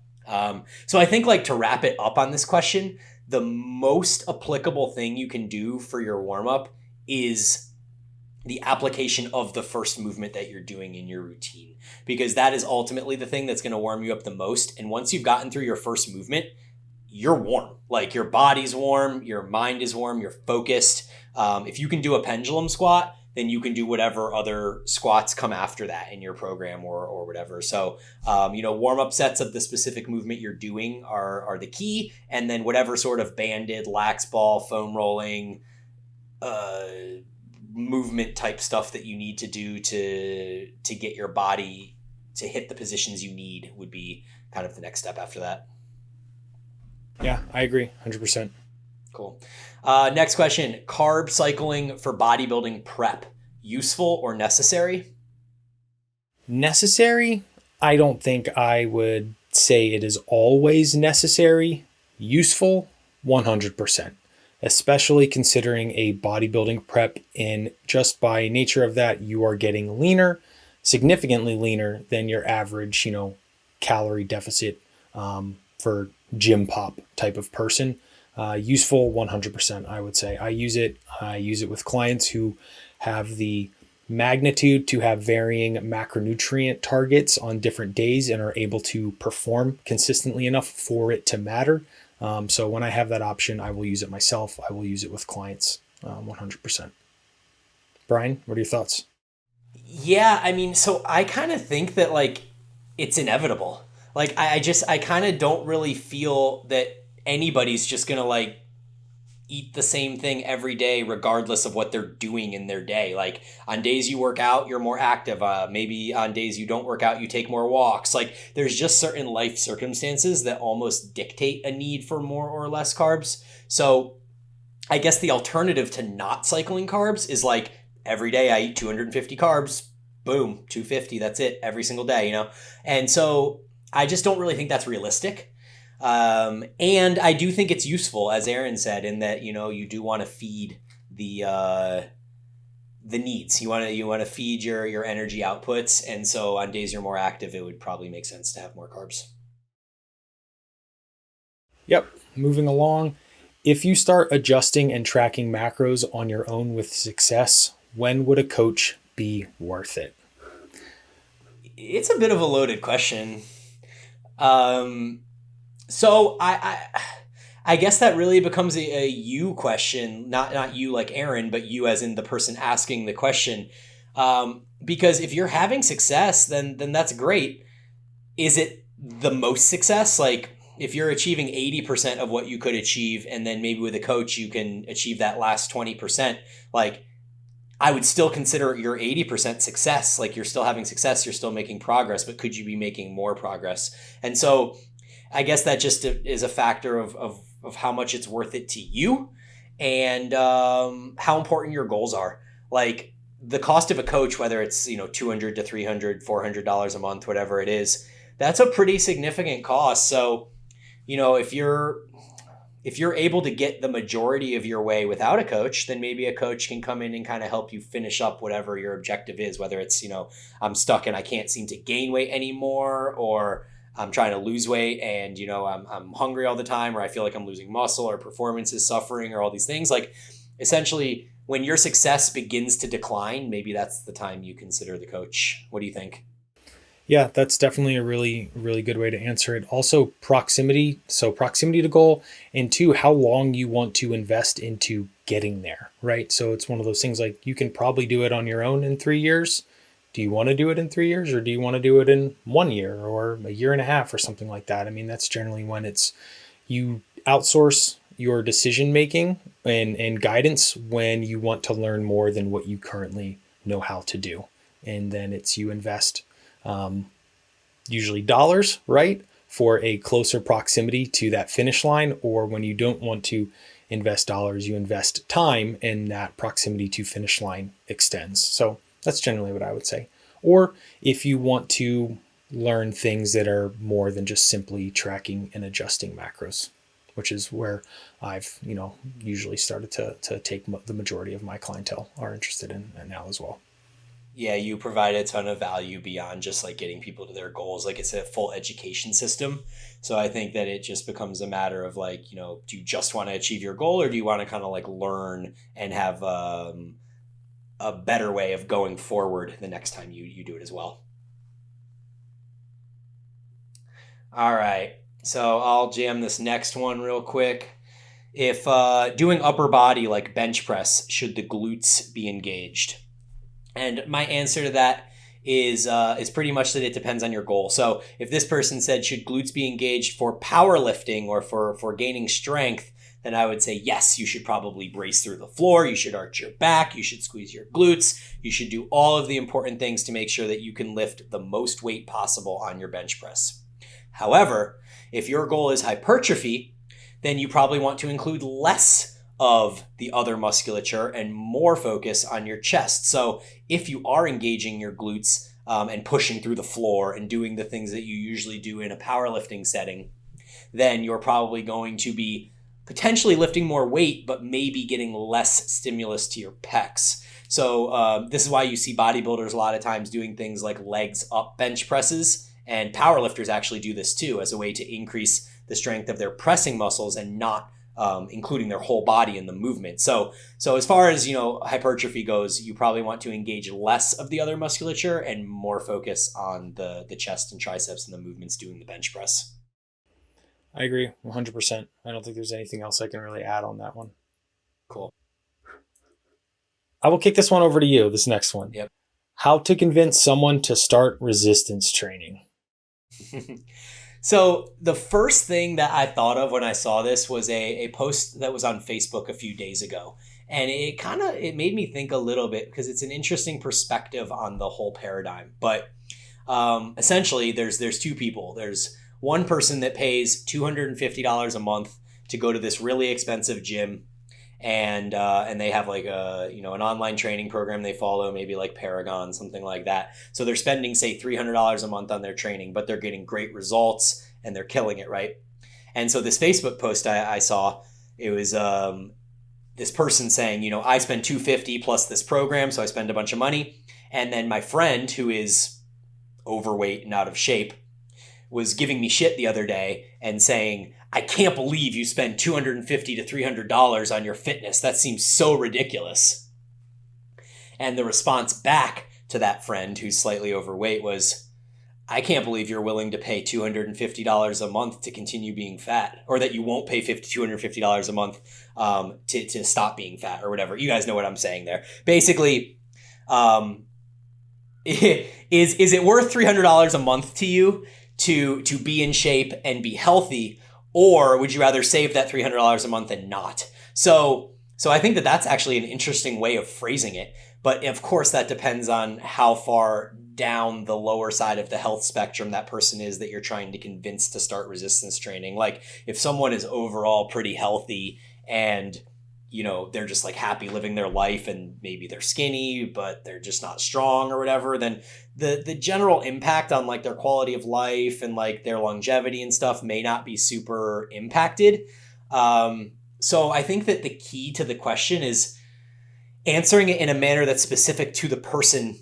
B: So I think, like, to wrap it up on this question, the most applicable thing you can do for your warm up is the application of the first movement that you're doing in your routine, because that is ultimately the thing that's going to warm you up the most. And once you've gotten through your first movement, you're warm. Like your body's warm, your mind is warm, you're focused. If you can do a pendulum squat, then you can do whatever other squats come after that in your program or whatever. So, warm up sets of the specific movement you're doing are the key. And then whatever sort of banded, lax ball, foam rolling, movement type stuff that you need to do to get your body to hit the positions you need would be kind of the next step after that.
A: Yeah, I agree 100%.
B: Cool. Next question. Carb cycling for bodybuilding prep, useful or necessary?
A: Necessary? I don't think I would say it is always necessary. Useful? 100%. Especially considering a bodybuilding prep, in just by nature of that, you are getting leaner, significantly leaner than your average, calorie deficit for gym pop type of person. Useful 100%, I would say. I use it with clients who have the magnitude to have varying macronutrient targets on different days and are able to perform consistently enough for it to matter. So when I have that option, I will use it myself. I will use it with clients 100%. Brian, what are your thoughts?
B: Yeah, I mean, so I kind of think that, like, it's inevitable. Like, I kind of don't really feel that anybody's just gonna, like, eat the same thing every day regardless of what they're doing in their day. Like, on days you work out, you're more active. Maybe on days you don't work out, you take more walks. Like, there's just certain life circumstances that almost dictate a need for more or less carbs. So I guess the alternative to not cycling carbs is, like, every day I eat 250 carbs. Boom, 250. That's it every single day. And so I just don't really think that's realistic. And I do think it's useful, as Aaron said, in that, you do want to feed the needs. You want to feed your energy outputs. And so on days you're more active, it would probably make sense to have more carbs.
A: Yep. Moving along. If you start adjusting and tracking macros on your own with success, when would a coach be worth it?
B: It's a bit of a loaded question. So I guess that really becomes a you question, not you like Aaron, but you as in the person asking the question. Because if you're having success, then that's great. Is it the most success? Like, if you're achieving 80% of what you could achieve, and then maybe with a coach you can achieve that last 20%, like, I would still consider your 80% success. Like, you're still having success, you're still making progress, but could you be making more progress? And so I guess that just is a factor of how much it's worth it to you, and how important your goals are. Like, the cost of a coach, whether it's, $200 to $300, $400 a month, whatever it is, that's a pretty significant cost. So, if you're able to get the majority of your way without a coach, then maybe a coach can come in and kind of help you finish up whatever your objective is, whether it's, I'm stuck and I can't seem to gain weight anymore, or I'm trying to lose weight and, I'm hungry all the time, or I feel like I'm losing muscle, or performance is suffering, or all these things. Like, essentially, when your success begins to decline, maybe that's the time you consider the coach. What do you think?
A: Yeah, that's definitely a really, really good way to answer it. Also, proximity. So proximity to goal, and two, how long you want to invest into getting there, right? So it's one of those things, like, you can probably do it on your own in 3 years. Do you want to do it in 3 years, or do you want to do it in 1 year or a year and a half or something like that? I mean, that's generally when you outsource your decision making and guidance when you want to learn more than what you currently know how to do. And then you invest usually dollars, right, for a closer proximity to that finish line. Or when you don't want to invest dollars, you invest time, and that proximity to finish line extends. So that's generally what I would say. Or if you want to learn things that are more than just simply tracking and adjusting macros, which is where I've, usually started to take the majority of my clientele are interested in now as well.
B: Yeah, you provide a ton of value beyond just like getting people to their goals. Like it's a full education system. So I think that it just becomes a matter of like, do you just want to achieve your goal, or do you want to kind of like learn and have a better way of going forward the next time you do it as well? All right. So I'll jam this next one real quick. If doing upper body like bench press, should the glutes be engaged? And my answer to that is pretty much that it depends on your goal. So if this person said, should glutes be engaged for powerlifting or for gaining strength, then I would say, yes, you should probably brace through the floor. You should arch your back. You should squeeze your glutes. You should do all of the important things to make sure that you can lift the most weight possible on your bench press. However, if your goal is hypertrophy, then you probably want to include less of the other musculature and more focus on your chest. So if you are engaging your glutes and pushing through the floor and doing the things that you usually do in a powerlifting setting, then you're probably going to be potentially lifting more weight, but maybe getting less stimulus to your pecs. So this is why you see bodybuilders a lot of times doing things like legs up bench presses, and powerlifters actually do this too as a way to increase the strength of their pressing muscles and not including their whole body in the movement. So as far as hypertrophy goes, you probably want to engage less of the other musculature and more focus on the chest and triceps and the movements doing the bench press.
A: I agree 100%. I don't think there's anything else I can really add on that one.
B: Cool.
A: I will kick this one over to you, this next one.
B: Yep.
A: How to convince someone to start resistance training.
B: So the first thing that I thought of when I saw this was a post that was on Facebook a few days ago. And it made me think a little bit because it's an interesting perspective on the whole paradigm. But essentially, there's two people. There's one person that pays $250 a month to go to this really expensive gym, and they have like an online training program they follow, maybe like Paragon, something like that. So they're spending say $300 a month on their training, but they're getting great results and they're killing it, right? And so this Facebook post I saw, it was this person saying, I spend $250 plus this program, so I spend a bunch of money, and then my friend who is overweight and out of shape was giving me shit the other day and saying, I can't believe you spend $250 to $300 on your fitness. That seems so ridiculous. And the response back to that friend who's slightly overweight was, I can't believe you're willing to pay $250 a month to continue being fat, or that you won't pay $250 a month to stop being fat or whatever. You guys know what I'm saying there. Basically, is it worth $300 a month to you to be in shape and be healthy? Or would you rather save that $300 a month and not? So I think that that's actually an interesting way of phrasing it. But of course, that depends on how far down the lower side of the health spectrum that person is that you're trying to convince to start resistance training. Like if someone is overall pretty healthy and they're just like happy living their life and maybe they're skinny, but they're just not strong or whatever, then the general impact on like their quality of life and like their longevity and stuff may not be super impacted. So I think that the key to the question is answering it in a manner that's specific to the person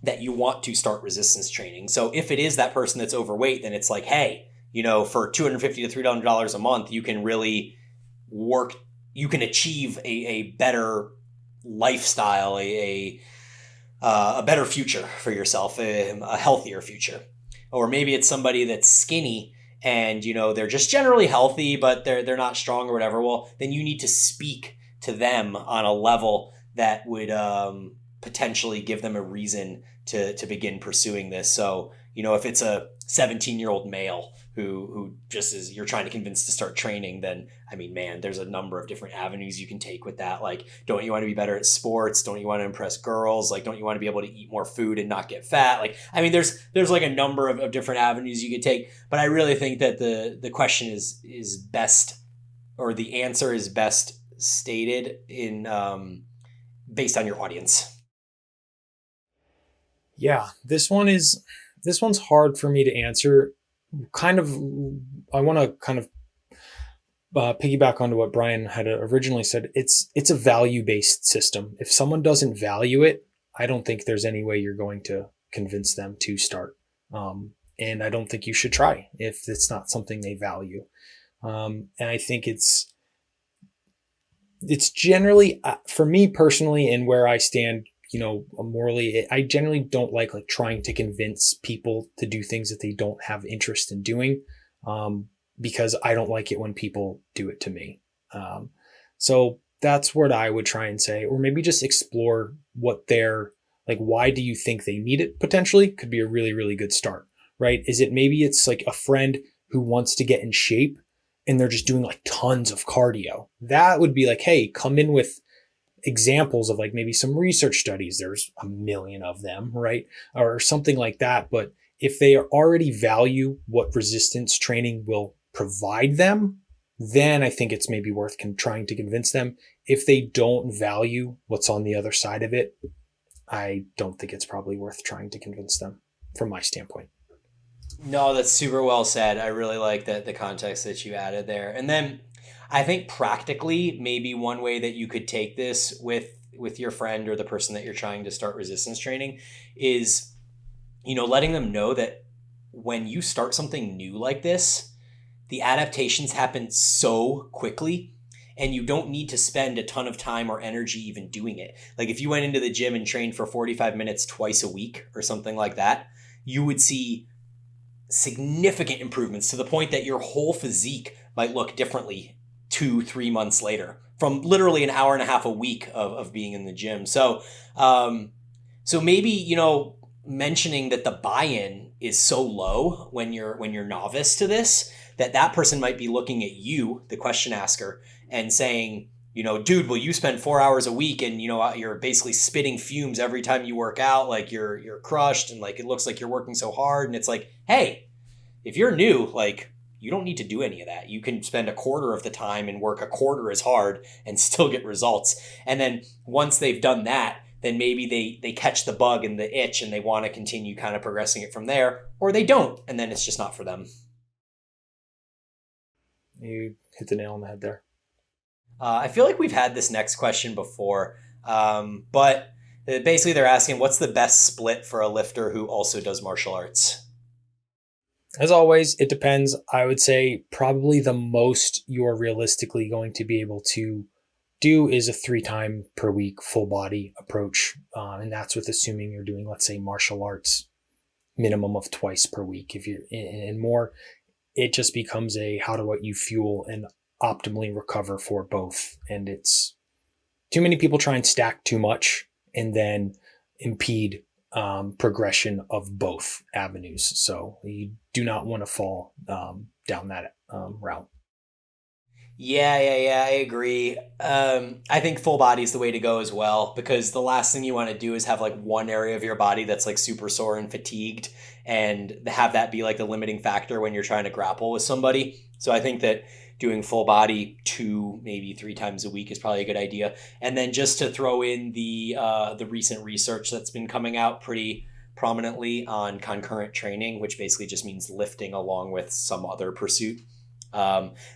B: that you want to start resistance training. So if it is that person that's overweight, then it's like, hey, for $250 to $300 a month, you can really you can achieve a better lifestyle, a better future for yourself, a healthier future. Or maybe it's somebody that's skinny and they're just generally healthy, but they're not strong or whatever. Well, then you need to speak to them on a level that would potentially give them a reason to begin pursuing this. So, if it's a 17-year-old male who just is, you're trying to convince to start training, then I mean, man, there's a number of different avenues you can take with that. Like, don't you want to be better at sports? Don't you want to impress girls? Like, don't you want to be able to eat more food and not get fat? Like, I mean, there's like a number of different avenues you could take, but I really think that the question is best, or the answer is best stated in based on your audience.
A: Yeah, this one's hard for me to answer. Kind of, I want to kind of piggyback onto what Brian had originally said. It's a value based system. If someone doesn't value it, I don't think there's any way you're going to convince them to start. And I don't think you should try if it's not something they value. And I think it's generally, for me personally, and where I stand, morally, I generally don't like trying to convince people to do things that they don't have interest in doing, because I don't like it when people do it to me. So that's what I would try and say, or maybe just explore what they're like. Why do you think they need it? Potentially could be a really, really good start, right? Maybe it's like a friend who wants to get in shape and they're just doing like tons of cardio. That would be like, hey, come in with examples of like maybe some research studies. There's a million of them, right? Or something like that. But if they already value what resistance training will provide them, then I think it's maybe worth trying to convince them. If they don't value what's on the other side of it, I don't think it's probably worth trying to convince them from my standpoint.
B: No, that's super well said. I really like the context that you added there. And then I think practically, maybe one way that you could take this with your friend or the person that you're trying to start resistance training is, letting them know that when you start something new like this, the adaptations happen so quickly and you don't need to spend a ton of time or energy even doing it. Like if you went into the gym and trained for 45 minutes twice a week or something like that, you would see significant improvements to the point that your whole physique might look differently 2-3 months later from literally an hour and a half a week of being in the gym. So, so maybe, mentioning that the buy-in is so low when you're novice to this, that person might be looking at you, the question asker, and saying, dude, well, you spend 4 hours a week and, you're basically spitting fumes every time you work out. Like you're crushed and like, it looks like you're working so hard. And it's like, hey, if you're new, like you don't need to do any of that. You can spend a quarter of the time and work a quarter as hard and still get results. And then once they've done that, then maybe they catch the bug and the itch and they want to continue kind of progressing it from there, or they don't. And then it's just not for them.
A: You hit the nail on the head there.
B: I feel like we've had this next question before, but basically they're asking, what's the best split for a lifter who also does martial arts?
A: As always, it depends. I would say probably the most you're realistically going to be able to do is a 3 time per week full body approach. And that's with assuming you're doing, let's say, martial arts minimum of twice per week. If you're in more, it just becomes how do you fuel and optimally recover for both. And it's too many people try and stack too much and then impede progression of both avenues. So you do not want to fall down that route.
B: Yeah, I agree. I think full body is the way to go as well, because the last thing you want to do is have like one area of your body that's like super sore and fatigued and have that be like the limiting factor when you're trying to grapple with somebody. So I think that doing full body 2, maybe 3 times a week is probably a good idea. And then just to throw in the recent research that's been coming out pretty prominently on concurrent training, which basically just means lifting along with some other pursuit.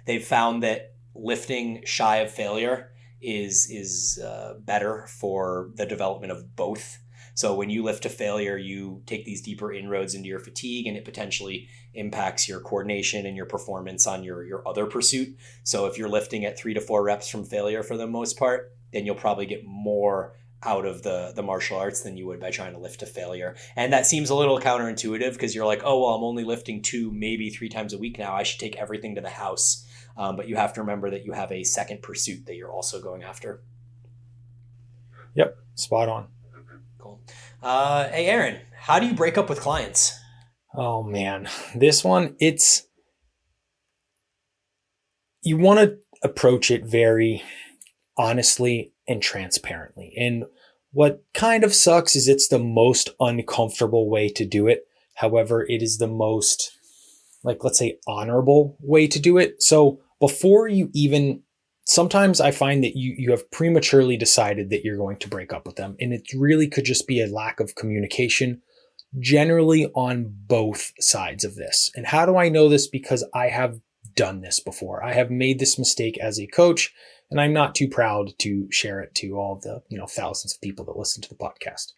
B: They've found that lifting shy of failure is better for the development of both. So when you lift to failure, you take these deeper inroads into your fatigue and it potentially impacts your coordination and your performance on your other pursuit. So if you're lifting at 3 to 4 reps from failure for the most part, then you'll probably get more out of the martial arts than you would by trying to lift to failure. And that seems a little counterintuitive because you're like, oh, well, I'm only lifting 2, maybe 3 times a week now. I should take everything to the house. But you have to remember that you have a second pursuit that you're also going after.
A: Yep, spot on.
B: Hey, Aaron, how do you break up with clients?
A: Oh man, this one, you want to approach it very honestly and transparently. And what kind of sucks is it's the most uncomfortable way to do it. However, it is the most, like, let's say, honorable way to do it. So before you even, sometimes I find that you have prematurely decided that you're going to break up with them. And it really could just be a lack of communication generally on both sides of this. And how do I know this? Because I have done this before. I have made this mistake as a coach, and I'm not too proud to share it to all of the, thousands of people that listen to the podcast.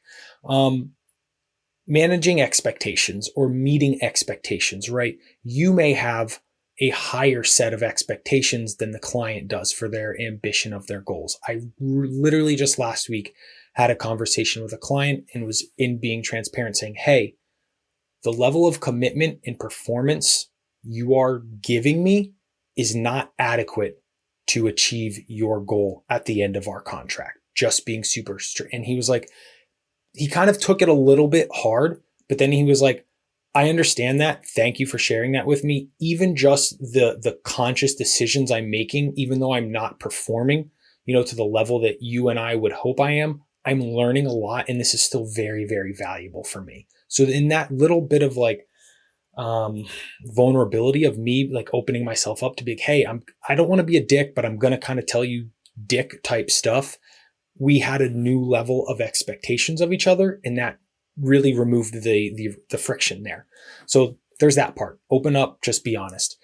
A: Um, Managing expectations or meeting expectations, right? You may have a higher set of expectations than the client does for their ambition of their goals. I literally just last week had a conversation with a client and was in being transparent saying, hey, the level of commitment and performance you are giving me is not adequate to achieve your goal at the end of our contract. Just being super strict. And he was like, he kind of took it a little bit hard, but then he was like, I understand that. Thank you for sharing that with me. Even just the conscious decisions I'm making, even though I'm not performing, to the level that you and I would hope I am, I'm learning a lot. And this is still very, very valuable for me. So in that little bit of like vulnerability of me, like opening myself up to be, hey, I don't want to be a dick, but I'm going to kind of tell you dick type stuff. We had a new level of expectations of each other, and that really removed the friction there. So there's that part. Open up, just be honest.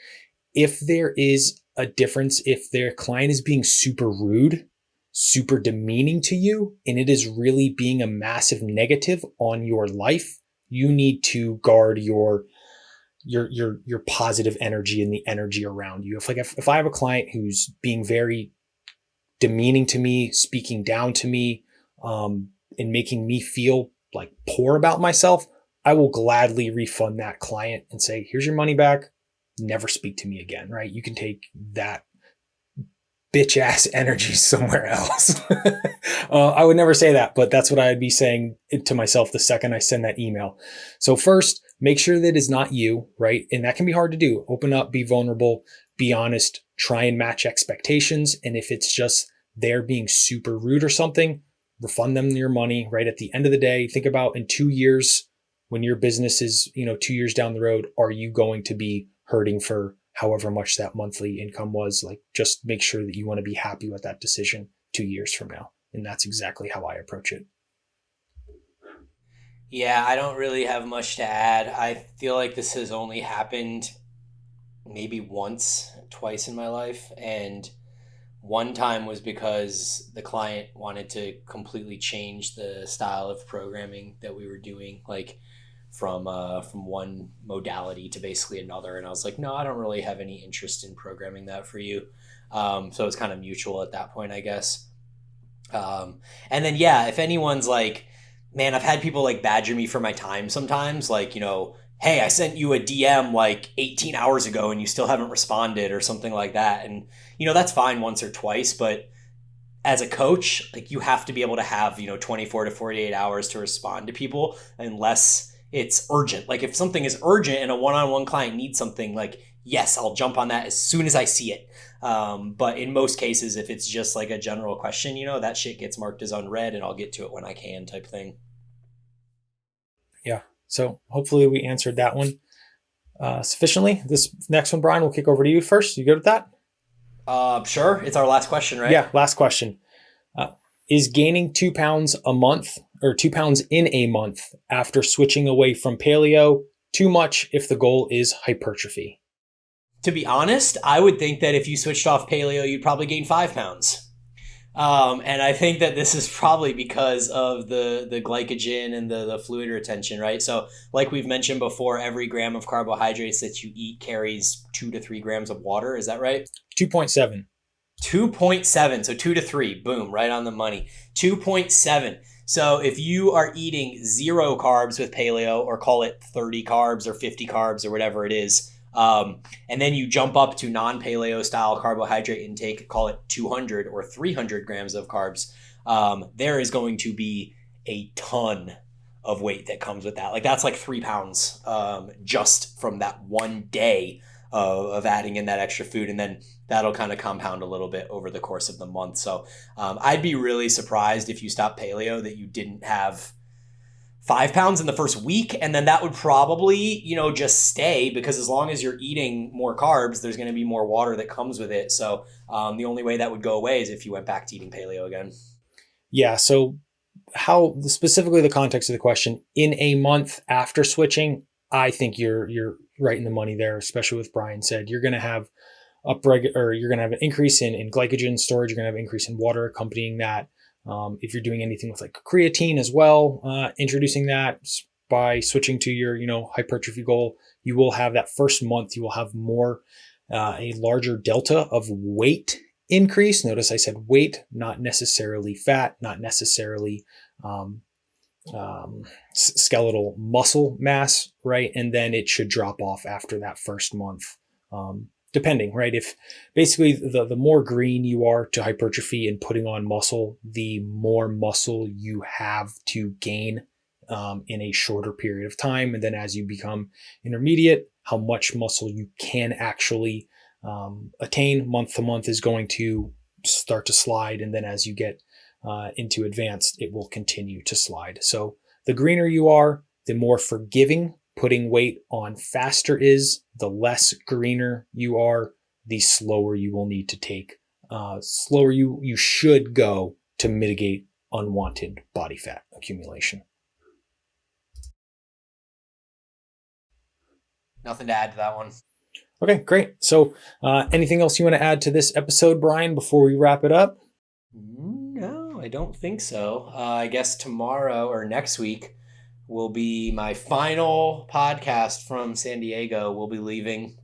A: If there is a difference, if their client is being super rude, super demeaning to you, and it is really being a massive negative on your life, you need to guard your positive energy and the energy around you. If I have a client who's being very demeaning to me, speaking down to me, and making me feel like poor about myself, I will gladly refund that client and say, here's your money back. Never speak to me again, right? You can take that bitch ass energy somewhere else. I would never say that, but that's what I'd be saying to myself the second I send that email. So first, make sure that it's not you, right? And that can be hard to do. Open up, be vulnerable, be honest, try and match expectations. And if it's just they're being super rude or something, refund them your money, right? At the end of the day, think about in 2 years, when your business is, 2 years down the road, are you going to be hurting for however much that monthly income was? Like, just make sure that you want to be happy with that decision 2 years from now. And that's exactly how I approach it.
B: Yeah, I don't really have much to add. I feel like this has only happened maybe once, twice in my life. And one time was because the client wanted to completely change the style of programming that we were doing, like from one modality to basically another. And I was like, no, I don't really have any interest in programming that for you. So it's kind of mutual at that point, I guess. And then yeah, if anyone's like, man, I've had people like badger me for my time sometimes, like, hey, I sent you a DM like 18 hours ago and you still haven't responded or something like that. And, that's fine once or twice, but as a coach, like you have to be able to have, 24 to 48 hours to respond to people unless it's urgent. Like if something is urgent and a one-on-one client needs something, like, yes, I'll jump on that as soon as I see it. But in most cases, if it's just like a general question, that shit gets marked as unread and I'll get to it when I can type thing.
A: Yeah. So hopefully we answered that one sufficiently. This next one, Brian, we'll kick over to you first. You good with that?
B: Sure. It's our last question, right?
A: Yeah. Last question. Is gaining 2 pounds a month or 2 pounds in a month after switching away from paleo too much if the goal is hypertrophy?
B: To be honest, I would think that if you switched off paleo, you'd probably gain 5 pounds. And I think that this is probably because of the glycogen and the fluid retention, right? So like we've mentioned before, every gram of carbohydrates that you eat carries 2 to 3 grams of water. Is that right?
A: 2.7.
B: 2.7. So 2 to 3. Boom, right on the money. 2.7. So if you are eating 0 carbs with paleo, or call it 30 carbs or 50 carbs or whatever it is, and then you jump up to non-paleo style carbohydrate intake, call it 200 or 300 grams of carbs, there is going to be a ton of weight that comes with that. Like that's like 3 pounds just from that one day of adding in that extra food. And then that'll kind of compound a little bit over the course of the month. So I'd be really surprised if you stopped paleo that you didn't have 5 pounds in the first week. And then that would probably, just stay, because as long as you're eating more carbs, there's going to be more water that comes with it. So the only way that would go away is if you went back to eating paleo again.
A: Yeah. So how specifically the context of the question, in a month after switching, I think you're right in the money there, especially with Brian said, you're going to have you're going to have an increase in glycogen storage. You're going to have an increase in water accompanying that. If you're doing anything with like creatine as well, introducing that by switching to your, hypertrophy goal, you will have that first month, you will have more, a larger delta of weight increase. Notice I said weight, not necessarily fat, not necessarily skeletal muscle mass, right? And then it should drop off after that first month, depending, right? If basically the more green you are to hypertrophy and putting on muscle, the more muscle you have to gain in a shorter period of time. And then as you become intermediate, how much muscle you can actually attain month to month is going to start to slide. And then as you get into advanced, it will continue to slide. So the greener you are, the more forgiving putting weight on faster is. The less greener you are, the slower you will need to take. Slower you should go to mitigate unwanted body fat accumulation.
B: Nothing to add to that one.
A: Okay, great. So anything else you want to add to this episode, Brian, before we wrap it up?
B: No, I don't think so. I guess tomorrow or next week will be my final podcast from San Diego. We'll be leaving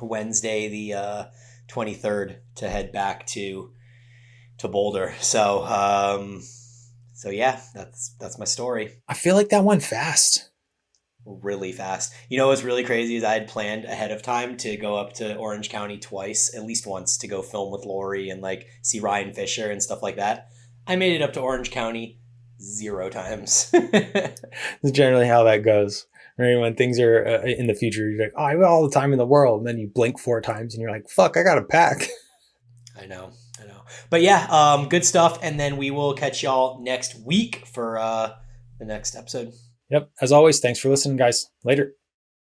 B: Wednesday, the 23rd, to head back to Boulder. So yeah, that's my story.
A: I feel like that went fast.
B: Really fast. What's really crazy is I had planned ahead of time to go up to Orange County twice, at least once, to go film with Lori and like see Ryan Fisher and stuff like that. I made it up to Orange County 0 times.
A: That's generally how that goes. Right? When things are in the future, you're like, oh, I have all the time in the world. And then you blink 4 times and you're like, fuck, I got to pack.
B: I know. But yeah, good stuff. And then we will catch y'all next week for the next episode.
A: Yep. As always, thanks for listening, guys. Later.